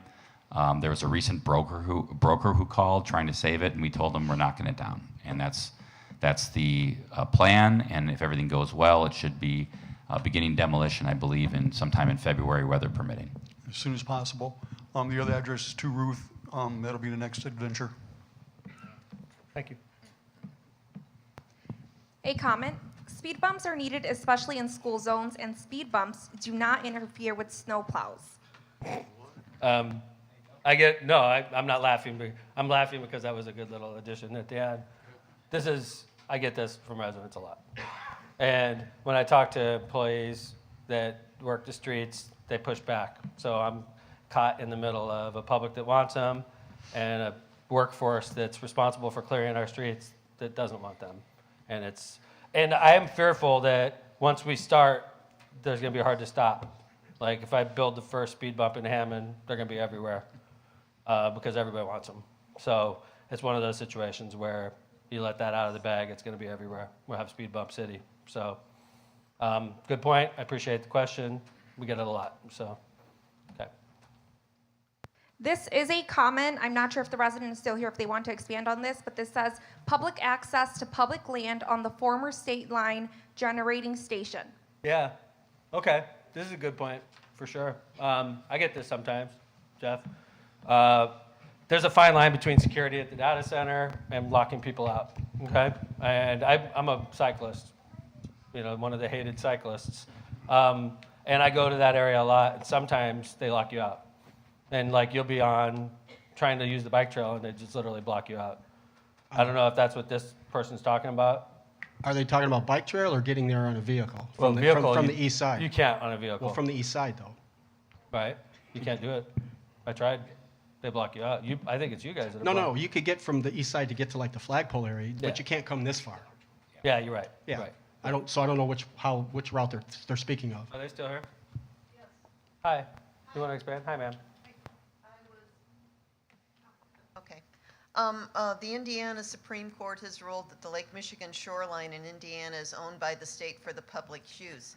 There was a recent broker who called trying to save it, and we told them we're knocking it down. And that's the plan. And if everything goes well, it should be beginning demolition, I believe, in sometime in February, weather permitting. As soon as possible. The other address is 2 Ruth. That'll be the next adventure. Thank you. A comment. Speed bumps are needed, especially in school zones, and speed bumps do not interfere with snow plows. I'm not laughing. I'm laughing because that was a good little addition at the end. I get this from residents a lot. And when I talk to employees that work the streets, they push back. So I'm caught in the middle of a public that wants them and a workforce that's responsible for clearing our streets that doesn't want them. And I am fearful that once we start, there's going to be hard to stop. Like if I build the first speed bump in Hammond, they're going to be everywhere because everybody wants them. So it's one of those situations where you let that out of the bag, it's going to be everywhere. We'll have speed bump city. So good point. I appreciate the question. We get it a lot. So, okay. This is a comment. I'm not sure if the resident is still here, if they want to expand on this, but this says public access to public land on the former state line generating station. Yeah. Okay. This is a good point for sure. I get this sometimes, Jeff. There's a fine line between security at the data center and locking people out. Okay. And I'm a cyclist, one of the hated cyclists. And I go to that area a lot, and sometimes they lock you out. And like you'll be on trying to use the bike trail, and they just literally block you out. I don't know if that's what this person's talking about. Are they talking about bike trail or getting there on a vehicle? Well, From the east side? You can't on a vehicle. Well, from the east side, though. Right. You can't do it. I tried. They block you out. I think it's you guys that are No, you could get from the east side to get to like the flagpole area, Yeah. but you can't come this far. Yeah, you're right. Yeah. Right. I don't know which route they're speaking of. Are they still here? Yes. Hi. You want to expand? Hi, ma'am. Okay. The Indiana Supreme Court has ruled that the Lake Michigan shoreline in Indiana is owned by the state for the public use.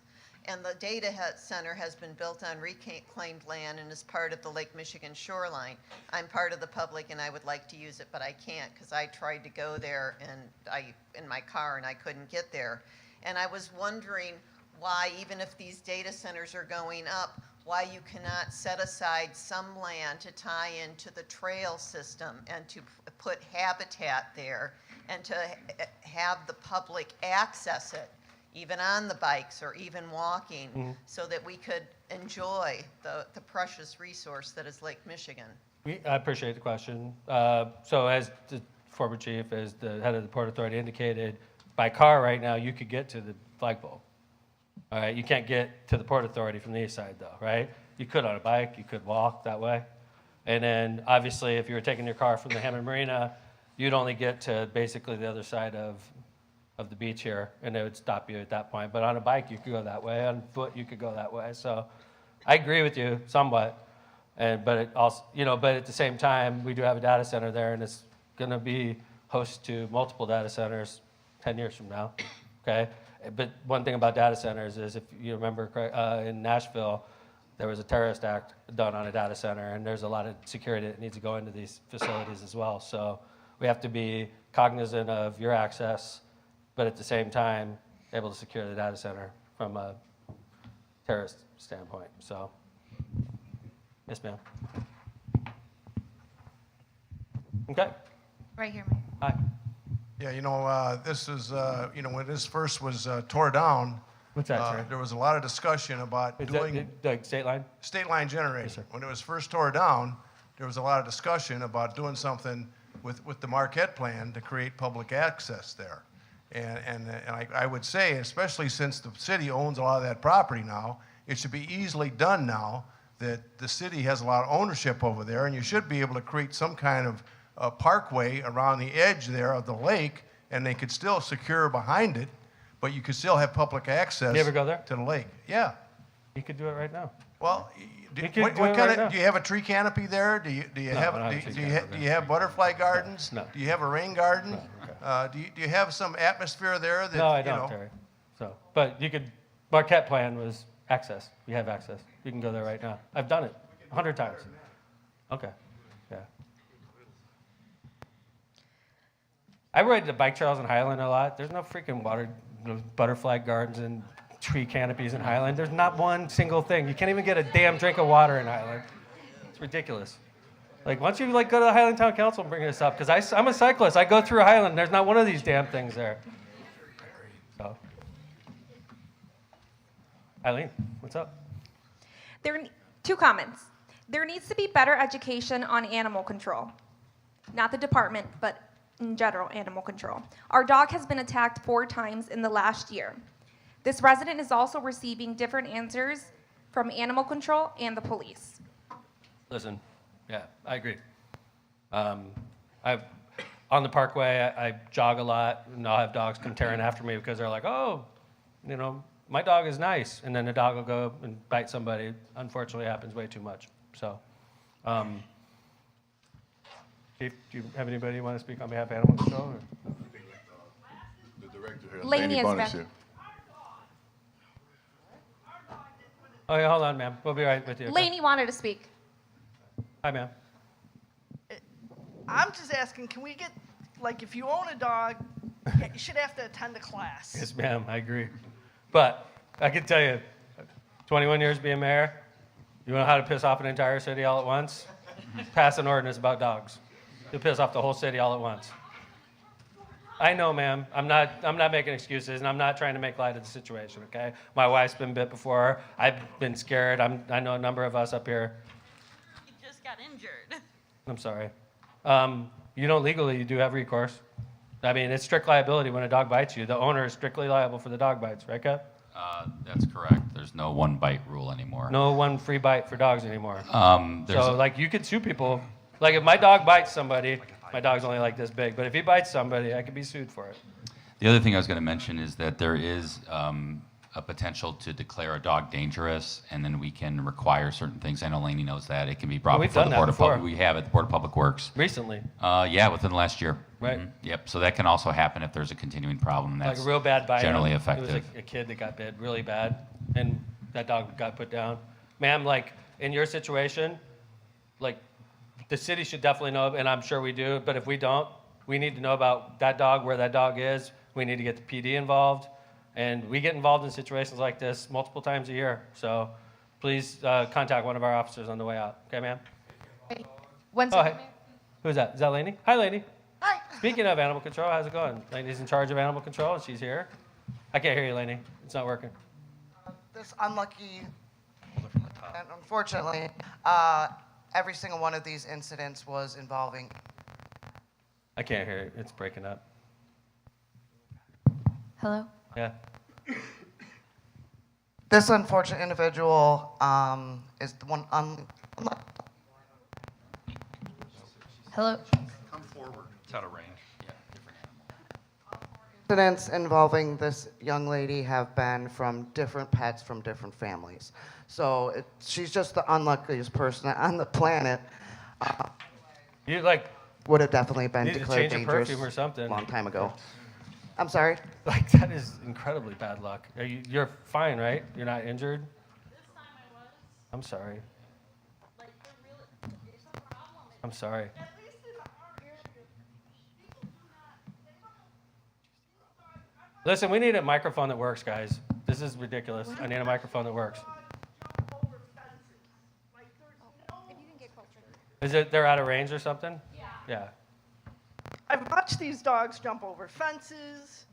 And the data center has been built on reclaimed land and is part of the Lake Michigan shoreline. I'm part of the public and I would like to use it, but I can't because I tried to go there in my car and I couldn't get there. And I was wondering why, even if these data centers are going up, why you cannot set aside some land to tie into the trail system and to put habitat there and to have the public access it, even on the bikes or even walking, so that we could enjoy the precious resource that is Lake Michigan. I appreciate the question. So as the former chief, as the head of the Port Authority indicated, by car right now, you could get to the flagpole. All right, you can't get to the Port Authority from the east side though, right? You could on a bike, you could walk that way. And then obviously if you were taking your car from the Hammond Marina, you'd only get to basically the other side of the beach here, and it would stop you at that point. But on a bike, you could go that way. On foot, you could go that way. So I agree with you somewhat. But it also, but at the same time, we do have a data center there, and it's going to be host to multiple data centers 10 years from now. Okay. But one thing about data centers is, if you remember in Nashville, there was a terrorist act done on a data center, and there's a lot of security that needs to go into these facilities as well. So we have to be cognizant of your access, but at the same time, able to secure the data center from a terrorist standpoint. So, yes, ma'am. Okay. Right here, ma'am. Hi. Yeah, this is, when this first was tore down, What's that, sir? there was a lot of discussion about doing the state line? State line generation. When it was first tore down, there was a lot of discussion about doing something with the Marquette plan to create public access there. And I would say, especially since the city owns a lot of that property now, it should be easily done now that the city has a lot of ownership over there, and you should be able to create some kind of parkway around the edge there of the lake, and they could still secure behind it, but you could still have public access You ever go there? to the lake. Yeah. You could do it right now. Well, what kind of? Do you have a tree canopy there? Do you have butterfly gardens? No. Do you have a rain garden? Do you have some atmosphere there? That, No, I don't, Terry. So, but you could. Marquette plan was access. You have access. You can go there right now. I've done it 100 times. Okay. Yeah. I ride the bike trails in Highland a lot. There's no freaking butterfly gardens and tree canopies in Highland. There's not one single thing. You can't even get a damn drink of water in Highland. It's ridiculous. Like, why don't you go to the Highland Town Council and bring this up? Because I'm a cyclist. I go through Highland. There's not one of these damn things there. So, Eileen, what's up? Two comments. There needs to be better education on animal control. Not the department, but in general, animal control. Our dog has been attacked 4 times in the last year. This resident is also receiving different answers from animal control and the police. Listen, yeah, I agree. on the Parkway, I jog a lot, and I'll have dogs come tearing after me because they're like, oh, you know, my dog is nice. And then the dog will go and bite somebody. Unfortunately, it happens way too much. So, Chief, do you have anybody who want to speak on behalf of Animal Control? Or? The director here, Laney is Bunnish back. here. Oh, yeah, hold on, ma'am. We'll be right with you. okay? Laney wanted to speak. Hi, ma'am. I'm just asking, can we get, like, if you own a dog, you should have to attend a class. Yes, ma'am, I agree. But I can tell you, 21 years being mayor, you know how to piss off an entire city all at once? Pass an ordinance about dogs. You'll piss off the whole city all at once. I know, ma'am. I'm not making excuses, and I'm not trying to make light of the situation, okay? My wife's been bit before. I've been scared. I know a number of us up here. You just got injured. I'm sorry. You know, legally, you do have recourse. I mean, it's strict liability when a dog bites you. The owner is strictly liable for the dog bites, right, Kev? That's correct. There's no one bite rule anymore. No one free bite for dogs anymore. There's Like, you could sue people. Like, if my dog bites somebody, my dog's only like this big, but if he bites somebody, I could be sued for it. The other thing I was going to mention is that there is a potential to declare a dog dangerous, and then we can require certain things. I know Laney knows that. It can be brought Well, we've before done the that Board of before. Public. We have at the Board of Public Works. Recently. Yeah, within the last year. Right. Mhm. Yep. So that can also happen if there's a continuing problem. That's Like a real bad bite. generally It effective. was like a kid that got bit really bad, and that dog got put down. Ma'am, like, in your situation, like, the city should definitely know, and I'm sure we do, but if we don't, we need to know about that dog, where that dog is. We need to get the PD involved, and we get involved in situations like this multiple times a year. So please contact one of our officers on the way out. Okay, ma'am? One Oh, second. hey. Who's that? Is that Laney? Hi, Laney. Hi. Speaking of animal control, how's it going? Laney's in charge of animal control, and she's here. I can't hear you, Laney. It's not working. This unlucky, and unfortunately, every single one of these incidents was involving. I can't hear you. It's breaking up. Hello? Yeah. This unfortunate individual is the one. Hello? Come forward. It's out of range. Incidents involving this young lady have been from different pets from different families. So she's just the unluckiest person on the planet. You like would have definitely been need to declared change your dangerous perfume or something. a long time ago. I'm sorry. Like, that is incredibly bad luck. You're fine, right? You're not injured? I'm sorry. I'm sorry. Listen, we need a microphone that works, guys. This is ridiculous. I need a microphone that works. Is it they're out of range or something? Yeah. I've watched these dogs jump over fences.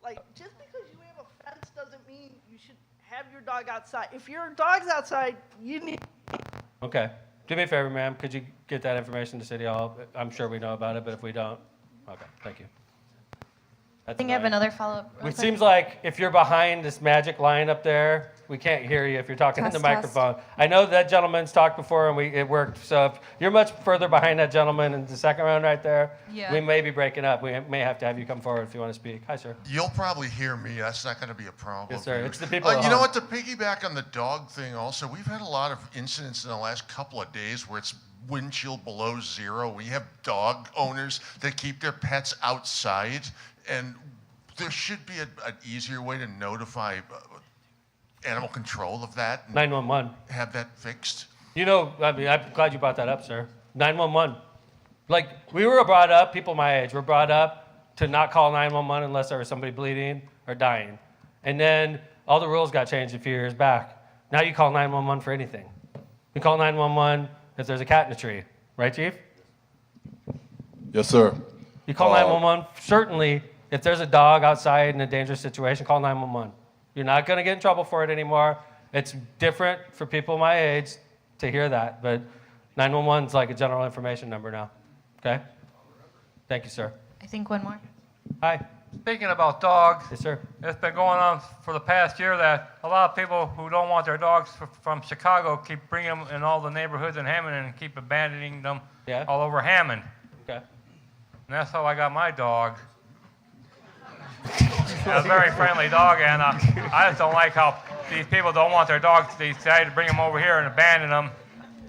Like, just because you have a fence doesn't mean you should have your dog outside. If your dog's outside, you need. Okay. Do me a favor, ma'am. Could you get that information to City Hall? I'm sure we know about it, but if we don't, okay. Thank you. I think I have another follow-up. It seems like if you're behind this magic line up there, we can't hear you if you're talking in the Test, microphone. I know that gentleman's talked before and it worked. So if you're much further behind that gentleman in the second round right there, Yeah. we may be breaking up. We may have to have you come forward if you want to speak. Hi, sir. You'll probably hear me. That's not going to be a problem. Yes, sir. It's the people at You know home. what? To piggyback on the dog thing also, we've had a lot of incidents in the last couple of days where it's wind chill below zero. We have dog owners that keep their pets outside, and there should be an easier way to notify animal control of that. and 911. Have that fixed. You know, I mean, I'm glad you brought that up, sir. 911. Like, we were brought up, people my age were brought up to not call 911 unless there was somebody bleeding or dying. And then all the rules got changed a few years back. Now you call 911 for anything. You call 911 if there's a cat in a tree. Right, Chief? Yes, sir. You call 911, certainly, if there's a dog outside in a dangerous situation, call 911. You're not going to get in trouble for it anymore. It's different for people my age to hear that, but 911 is like a general information number now. Okay? Thank you, sir. I think one more. Hi. Speaking about dogs, yes, sir. It's been going on for the past year that a lot of people who don't want their dogs from Chicago keep bringing them in all the neighborhoods in Hammond and keep abandoning them all over Hammond. Okay. And that's how I got my dog. A very friendly dog, and I just don't like how these people don't want their dogs. They decide to bring them over here and abandon them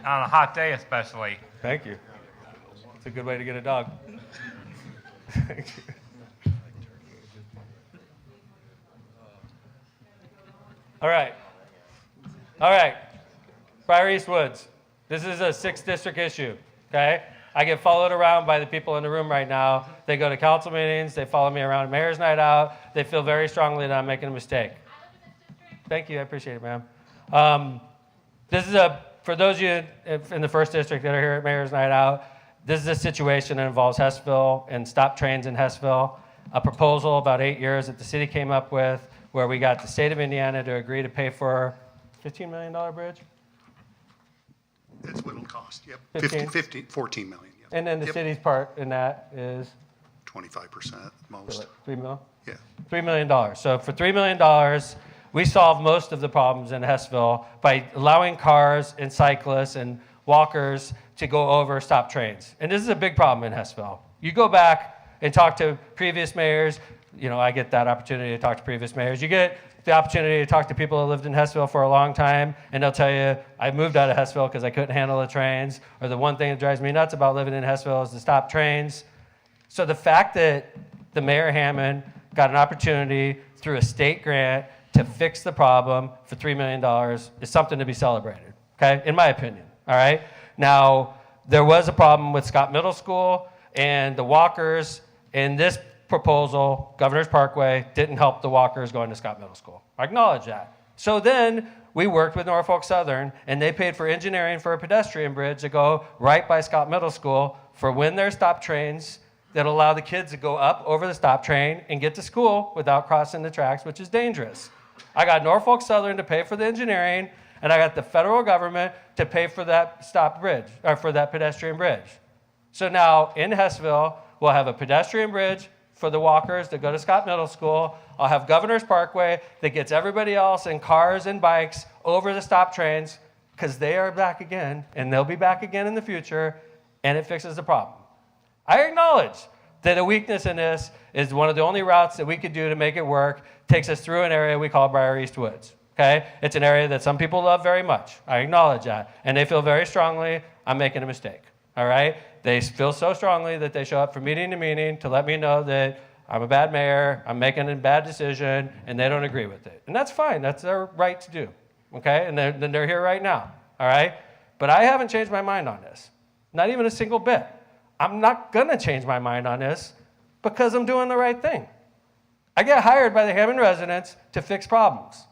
on a hot day, especially. Thank you. It's a good way to get a dog. Thank you. All right. All right. Friar East Woods. This is a 6th district issue, okay? I get followed around by the people in the room right now. They go to council meetings. They follow me around at Mayor's Night Out. They feel very strongly that I'm making a mistake. Thank you. I appreciate it, ma'am. This is for those of you in the 1st district that are here at Mayor's Night Out, this is a situation that involves Hessville and stop trains in Hessville. A proposal about 8 years that the city came up with where we got the state of Indiana to agree to pay for $15 million bridge? That's what it'll cost, yep. 15? 14 million, yep. And then the Yep. city's part in that is? 25% most. 3 mil? Yeah. $3 million. So for $3 million, we solve most of the problems in Hessville by allowing cars and cyclists and walkers to go over stop trains. And this is a big problem in Hessville. You go back and talk to previous mayors. You know, I get that opportunity to talk to previous mayors. You get the opportunity to talk to people who lived in Hessville for a long time, and they'll tell you, I moved out of Hessville because I couldn't handle the trains, or the one thing that drives me nuts about living in Hessville is the stop trains. So the fact that the Mayor Hammond got an opportunity through a state grant to fix the problem for $3 million is something to be celebrated, okay, in my opinion, all right? Now, there was a problem with Scott Middle School and the walkers, and this proposal, Governor's Parkway, didn't help the walkers going to Scott Middle School. I acknowledge that. So then we worked with Norfolk Southern, and they paid for engineering for a pedestrian bridge to go right by Scott Middle School for when there's stop trains that allow the kids to go up over the stop train and get to school without crossing the tracks, which is dangerous. I got Norfolk Southern to pay for the engineering, and I got the federal government to pay for that stop bridge, or for that pedestrian bridge. So now in Hessville, we'll have a pedestrian bridge for the walkers that go to Scott Middle School. I'll have Governor's Parkway that gets everybody else in cars and bikes over the stop trains because they are back again, and they'll be back again in the future, and it fixes the problem. I acknowledge that a weakness in this is one of the only routes that we could do to make it work takes us through an area we call Briar East Woods. Okay? It's an area that some people love very much. I acknowledge that. And they feel very strongly I'm making a mistake. All right? They feel so strongly that they show up from meeting to meeting to let me know that I'm a bad mayor, I'm making a bad decision, and they don't agree with it. And that's fine. That's their right to do. Okay? And they're here right now. All right? But I haven't changed my mind on this. Not even a single bit. I'm not going to change my mind on this because I'm doing the right thing. I get hired by the Hammond residents to fix problems.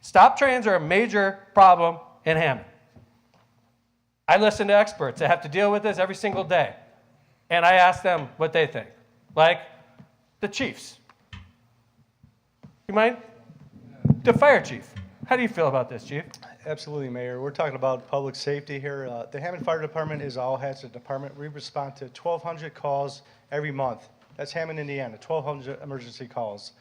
Stop trains are a major problem in Hammond. I listen to experts that have to deal with this every single day, and I ask them what they think. Like the chiefs. You mind? The fire chief. How do you feel about this, Chief? Absolutely, Mayor. We're talking about public safety here. The Hammond Fire Department is all hazard department. We respond to 1,200 calls every month. That's Hammond, Indiana, 1,200 emergency calls.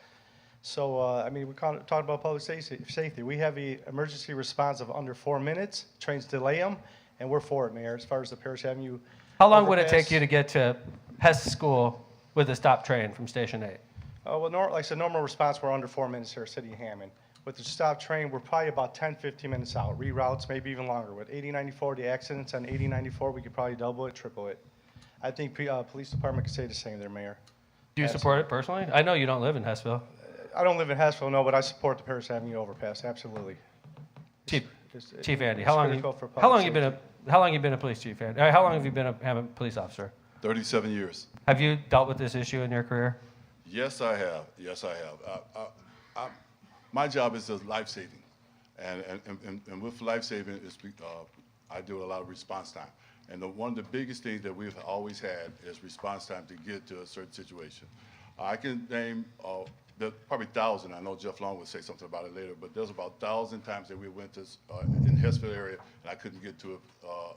So, I mean, we're talking about public safety. We have an emergency response of under 4 minutes. Trains delay them, and we're for it, Mayor, as far as the Paris Avenue. How long would it take you to get to Hess School with a stop train from Station 8? Well, like I said, normal response, we're under 4 minutes here at City of Hammond. With the stop train, we're probably about 10, 15 minutes out. Reroutes, maybe even longer. With 8094, the accidents on 8094, we could probably double it, triple it. I think police department could say the same there, Mayor. Do you support it personally? I know you don't live in Hessville. I don't live in Hessville, no, but I support the Paris Avenue overpass, absolutely. Chief Andy, how long you been a police chief, Andy? How long have you been a police officer? 37 years. Have you dealt with this issue in your career? Yes, I have. Yes, I have. My job is life-saving, and with life-saving, I do a lot of response time. And one of the biggest things that we've always had is response time to get to a certain situation. I can name probably 1,000. I know Jeff Long would say something about it later, but there's about 1,000 times that we went to in Hessville area and I couldn't get to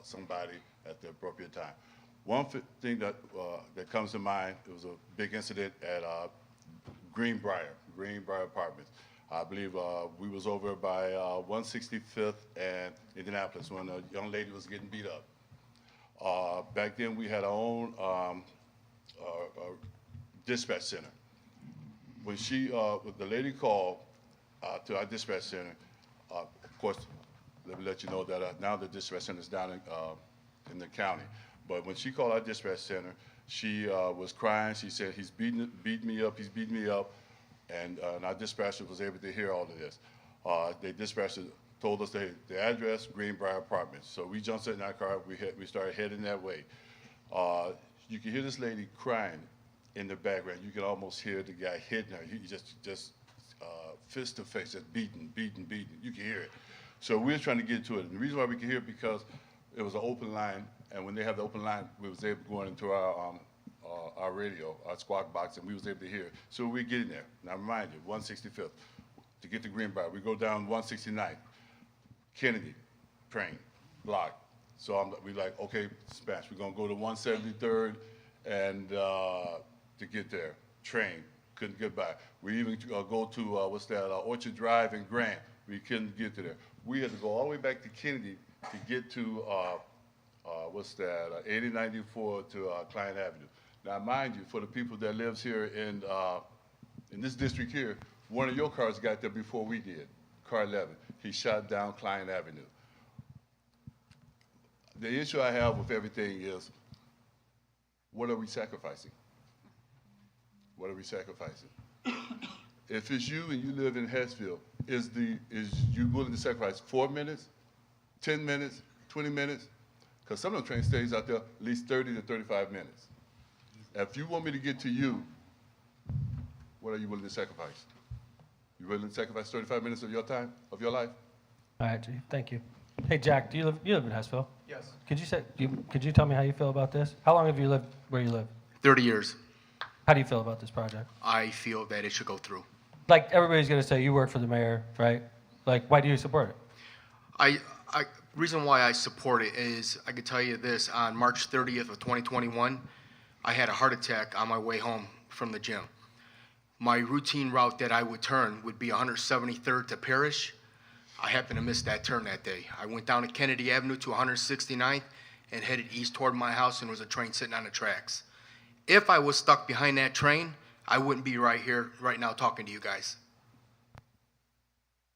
somebody at the appropriate time. One thing that comes to mind, it was a big incident at Greenbrier Apartments. I believe we was over by 165th and Indianapolis when a young lady was getting beat up. Back then we had our own dispatch center. When the lady called to our dispatch center, of course, let me let you know that now the dispatch center is down in the county. But when she called our dispatch center, she was crying. She said, he's beating me up, he's beating me up. And our dispatcher was able to hear all of this. The dispatcher told us the address, Greenbrier Apartments. So we jumped in our car, we started heading that way. You can hear this lady crying in the background. You can almost hear the guy hitting her. He just fist to face, just beating. You can hear it. So we were trying to get to it. And the reason why we could hear it because it was an open line, and when they have the open line, we was able to go into our radio, our squawk box, and we was able to hear it. So we get in there. Now remind you, 165th, to get to Greenbrier, we go down 169th, Kennedy, train, block. So we like, okay, smash. We're gonna go to 173rd and to get there, train, couldn't get by. We even go to, Orchard Drive and Grant. We couldn't get to there. We had to go all the way back to Kennedy to get to, 8094 to Klein Avenue. Now, mind you, for the people that lives here in this district here, one of your cars got there before we did, car 11. He shot down Klein Avenue. The issue I have with everything is, what are we sacrificing? What are we sacrificing? If it's you and you live in Hessville, is you willing to sacrifice 4 minutes, 10 minutes, 20 minutes? Because some of the train stays out there at least 30 to 35 minutes. If you want me to get to you, what are you willing to sacrifice? You willing to sacrifice 35 minutes of your time, of your life? All right, Chief, thank you. Hey, Jack, you live in Hessville? Yes. Could you tell me how you feel about this? How long have you lived where you live? 30 years. How do you feel about this project? I feel that it should go through. Like, everybody's gonna say you work for the mayor, right? Like, why do you support it? Reason why I support it is, I could tell you this, on March 30th of 2021, I had a heart attack on my way home from the gym. My routine route that I would turn would be 173rd to Parrish. I happened to miss that turn that day. I went down to Kennedy Avenue to 169th and headed east toward my house, and there was a train sitting on the tracks. If I was stuck behind that train, I wouldn't be right here, right now, talking to you guys.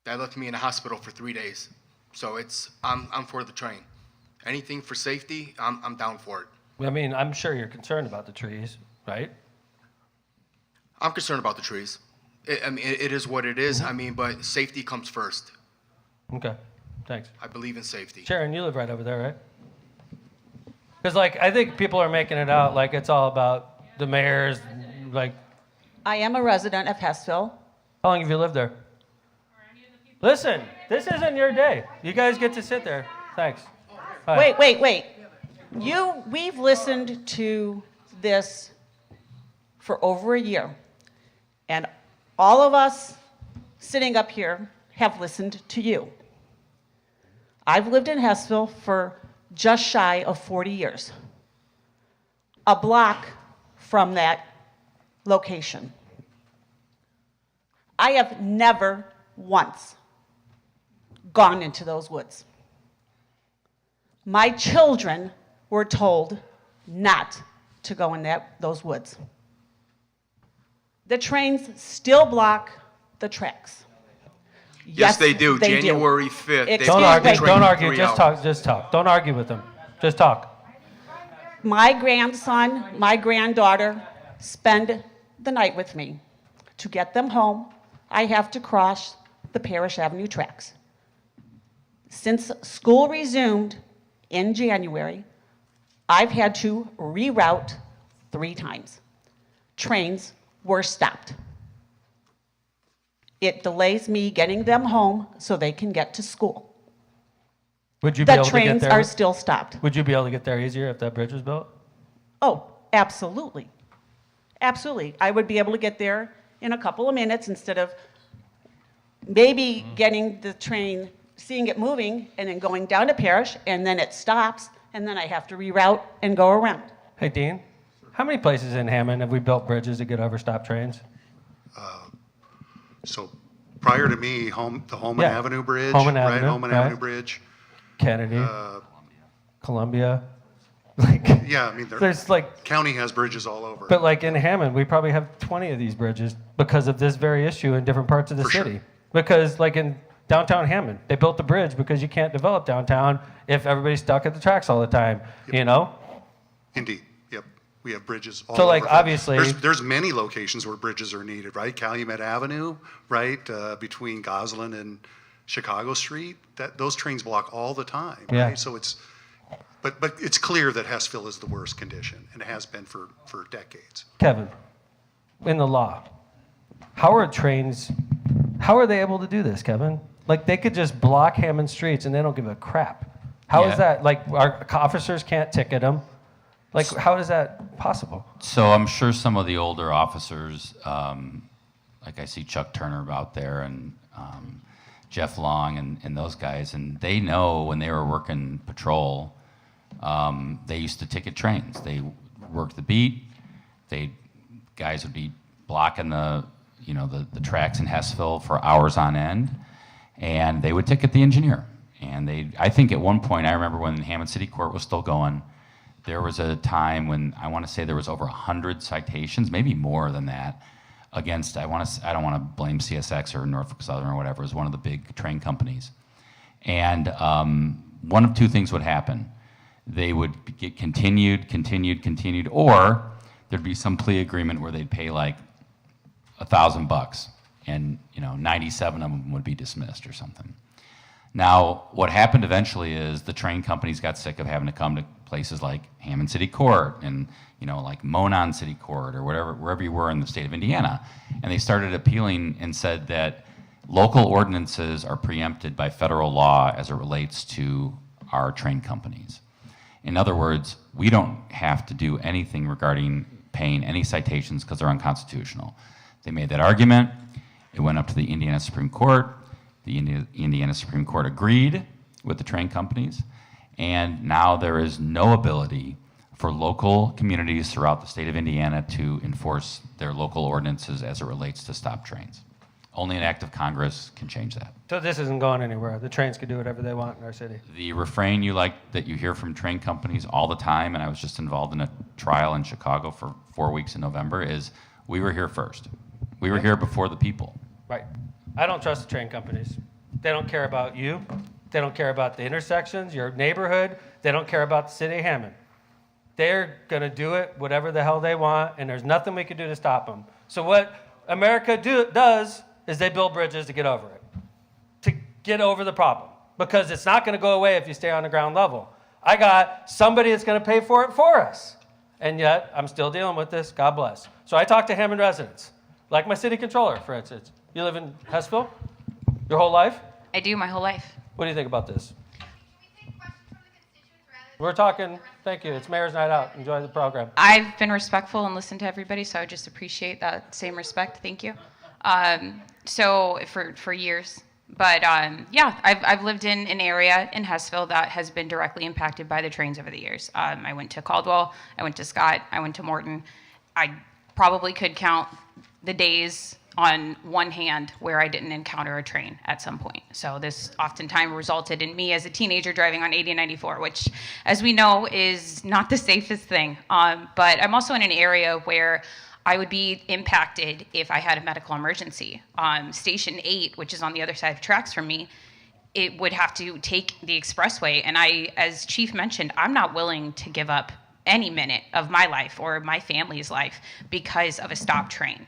That left me in the hospital for 3 days. So I'm for the train. Anything for safety, I'm down for it. I mean, I'm sure you're concerned about the trees, right? I'm concerned about the trees. It is what it is. I mean, but safety comes first. Okay, thanks. I believe in safety. Sharon, you live right over there, right? Because, like, I think people are making it out like it's all about the mayor's, like. I am a resident of Hessville. How long have you lived there? Listen, this isn't your day. You guys get to sit there. Thanks. Bye. Wait. We've listened to this for over a year. And all of us sitting up here have listened to you. I've lived in Hessville for just shy of 40 years. A block from that location. I have never once gone into those woods. My children were told not to go in those woods. The trains still block the tracks. Yes, they do. January 5th. Don't argue. Just talk. Don't argue with them. Just talk. My grandson, my granddaughter spend the night with me. To get them home, I have to cross the Parrish Avenue tracks. Since school resumed in January, I've had to reroute 3 times. Trains were stopped. It delays me getting them home so they can get to school. Would you be able to get there? The trains are still stopped. Would you be able to get there easier if that bridge was built? Oh, absolutely. Absolutely. I would be able to get there in a couple of minutes instead of maybe getting the train, seeing it moving, and then going down to Parrish, and then it stops, and then I have to reroute and go around. Hey, Dean, how many places in Hammond have we built bridges to get over stop trains? So prior to me, the Holman Avenue Bridge, Holman right? Avenue, Holman right. Avenue Bridge. Kennedy, Columbia. Yeah, I mean, there's like county has bridges all over. But like in Hammond, we probably have 20 of these bridges because of this very issue in different parts of the city. Because like in downtown Hammond, they built the bridge because you can't develop downtown if everybody's stuck at the tracks all the time, you know? Indeed, yep. We have bridges all So, over. like, obviously- There's many locations where bridges are needed, right? Calumet Avenue, right, between Goslin and Chicago Street. Those trains block all the time, Yeah. right? So it's, but it's clear that Hessville is the worst condition, and it has been for decades. Kevin, in the law, how are they able to do this, Kevin? Like, they could just block Hammond streets and they don't give a crap. How is that? Like, our officers can't ticket them. Like, how is that possible? So I'm sure some of the older officers, like I see Chuck Turner out there and Jeff Long and those guys, and they know when they were working patrol, they used to ticket trains. They worked the beat. Guys would be blocking the tracks in Hessville for hours on end, and they would ticket the engineer. And I think at one point, I remember when Hammond City Court was still going, there was a time when I want to say there was over 100 citations, maybe more than that, against, I don't want to blame CSX or Norfolk Southern or whatever, it was one of the big train companies. And one of two things would happen. They would get continued, or there'd be some plea agreement where they'd pay like $1,000, and 97 of them would be dismissed or something. Now, what happened eventually is the train companies got sick of having to come to places like Hammond City Court and like Monon City Court or wherever you were in the state of Indiana, and they started appealing and said that local ordinances are preempted by federal law as it relates to our train companies. In other words, we don't have to do anything regarding paying any citations because they're unconstitutional. They made that argument. It went up to the Indiana Supreme Court. The Indiana Supreme Court agreed with the train companies, and now there is no ability for local communities throughout the state of Indiana to enforce their local ordinances as it relates to stop trains. Only an act of Congress can change that. So this isn't going anywhere. The trains can do whatever they want in our city. The refrain that you hear from train companies all the time, and I was just involved in a trial in Chicago for 4 weeks in November, is we were here first. We were here before the people. Right. I don't trust the train companies. They don't care about you. They don't care about the intersections, your neighborhood. They don't care about the city of Hammond. They're going to do it whatever the hell they want, and there's nothing we can do to stop them. So what America does is they build bridges to get over it, to get over the problem, because it's not going to go away if you stay on the ground level. I got somebody that's going to pay for it for us, and yet I'm still dealing with this. God bless. So I talk to Hammond residents, like my city controller, for instance. You live in Hessville your whole life? I do, my whole life. What do you think about this? We're talking, thank you. It's Mayor's Night Out. Enjoy the program. I've been respectful and listened to everybody, so I just appreciate that same respect. Thank you. So for years. But yeah, I've lived in an area in Hessville that has been directly impacted by the trains over the years. I went to Caldwell, I went to Scott, I went to Morton. I probably could count the days on one hand where I didn't encounter a train at some point. So this oftentimes resulted in me as a teenager driving on 8094, which, as we know, is not the safest thing. But I'm also in an area where I would be impacted if I had a medical emergency. Station 8, which is on the other side of the tracks from me, it would have to take the expressway. And I, as Chief mentioned, I'm not willing to give up any minute of my life or my family's life because of a stopped train.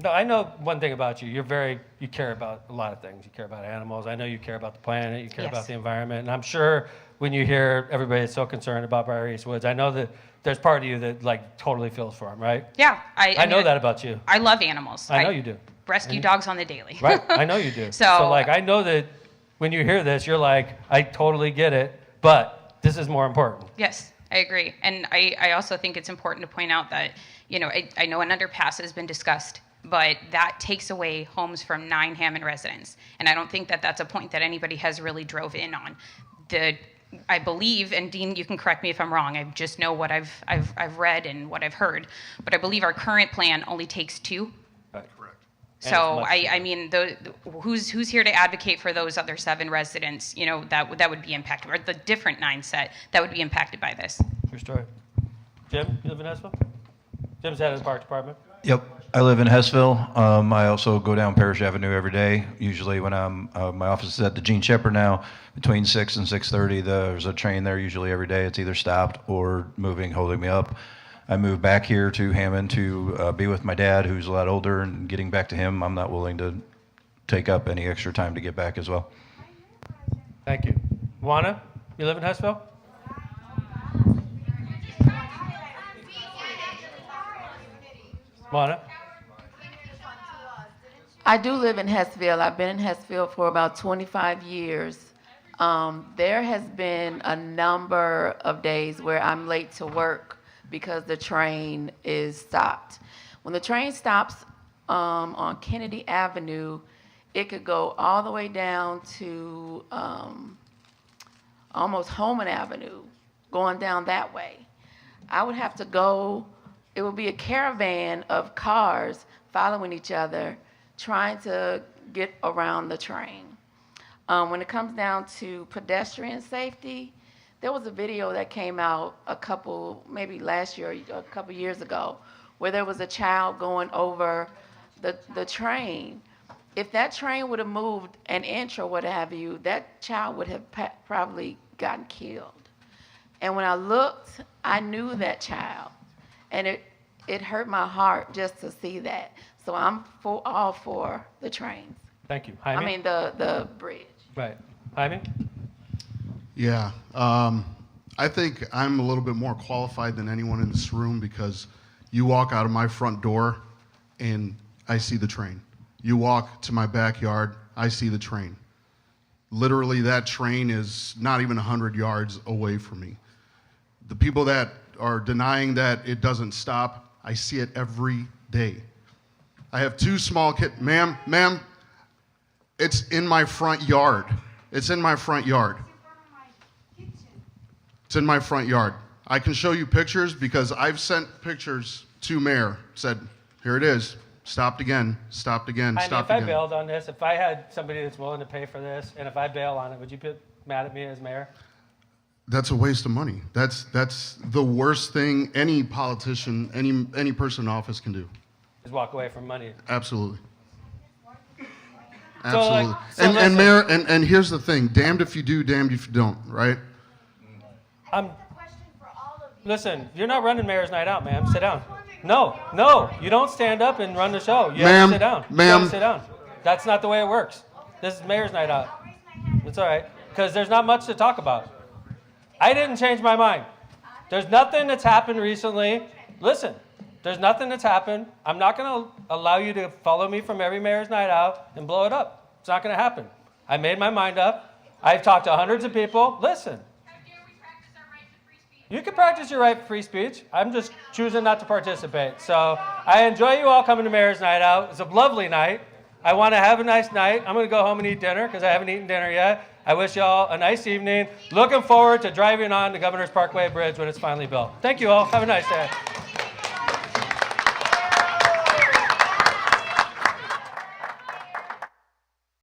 No, I know one thing about you. You care about a lot of things. You care about animals. I know you care about the planet. You care about the environment. And I'm sure when you hear everybody is so concerned about Briar East Woods, I know that there's part of you that like totally feels for them, right? Yeah. I know that about you. I love animals. I know you do. Rescue dogs on the daily. Right. I know you do. So like, I know that when you hear this, you're like, I totally get it, but this is more important. Yes, I agree. And I also think it's important to point out that, I know an underpass has been discussed, but that takes away homes from 9 Hammond residents. And I don't think that that's a point that anybody has really drove in on. I believe, and Dean, you can correct me if I'm wrong, I just know what I've read and what I've heard, but I believe our current plan only takes 2. Right. Correct. So I mean, who's here to advocate for those other 7 residents, that would be impacted, or the different 9 set that would be impacted by this? True story. Jim, you live in Hessville? Jim's head of the Park Department. Yep, I live in Hessville. I also go down Parish Avenue every day. Usually when I'm, my office is at the Gene Shepherd now, between 6 and 6:30, there's a train there usually every day. It's either stopped or moving, holding me up. I moved back here to Hammond to be with my dad, who's a lot older, and getting back to him, I'm not willing to take up any extra time to get back as well. Thank you. Juana, you live in Hessville? Juana? I do live in Hessville. I've been in Hessville for about 25 years. There has been a number of days where I'm late to work because the train is stopped. When the train stops on Kennedy Avenue, it could go all the way down to almost Holman Avenue, going down that way. I would have to go, it would be a caravan of cars following each other, trying to get around the train. When it comes down to pedestrian safety, there was a video that came out maybe last year, a couple years ago, where there was a child going over the train. If that train would have moved an inch or what have you, that child would have probably gotten killed. And when I looked, I knew that child. And it hurt my heart just to see that. So I'm all for the trains. Thank you. Jaime? I mean the bridge. Right. Jaime? Yeah. I think I'm a little bit more qualified than anyone in this room because you walk out of my front door and I see the train. You walk to my backyard, I see the train. Literally, that train is not even 100 yards away from me. The people that are denying that it doesn't stop, I see it every day. I have two small kids. Ma'am, it's in my front yard. It's in my front yard. It's in my front yard. I can show you pictures because I've sent pictures to Mayor, said, here it is. Stopped again, stopped again, Jaime, stopped if I again. bailed on this, if I had somebody that's willing to pay for this, and if I bail on it, would you be mad at me as mayor? That's a waste of money. That's the worst thing any politician, any person in office can do. Just walk away from money. Absolutely. So, Absolutely. like, so and listen. Mayor, and here's the thing, damned if you do, damned if you don't, right? Listen, you're not running Mayor's Night Out, ma'am. Sit down. No, you don't stand up and run the show. You have Ma'am, to sit down. You have to sit down. That's not the way it works. This is Mayor's Night Out. It's all right, because there's not much to talk about. I didn't change my mind. There's nothing that's happened recently. Listen, there's nothing that's happened. I'm not going to allow you to follow me from every Mayor's Night Out and blow it up. It's not going to happen. I made my mind up. I've talked to hundreds of people. Listen. You can practice your right to free speech. I'm just choosing not to participate. So I enjoy you all coming to Mayor's Night Out. It's a lovely night. I want to have a nice night. I'm going to go home and eat dinner because I haven't eaten dinner yet. I wish you all a nice evening. Looking forward to driving on the Governor's Parkway Bridge when it's finally built. Thank you all. Have a nice day.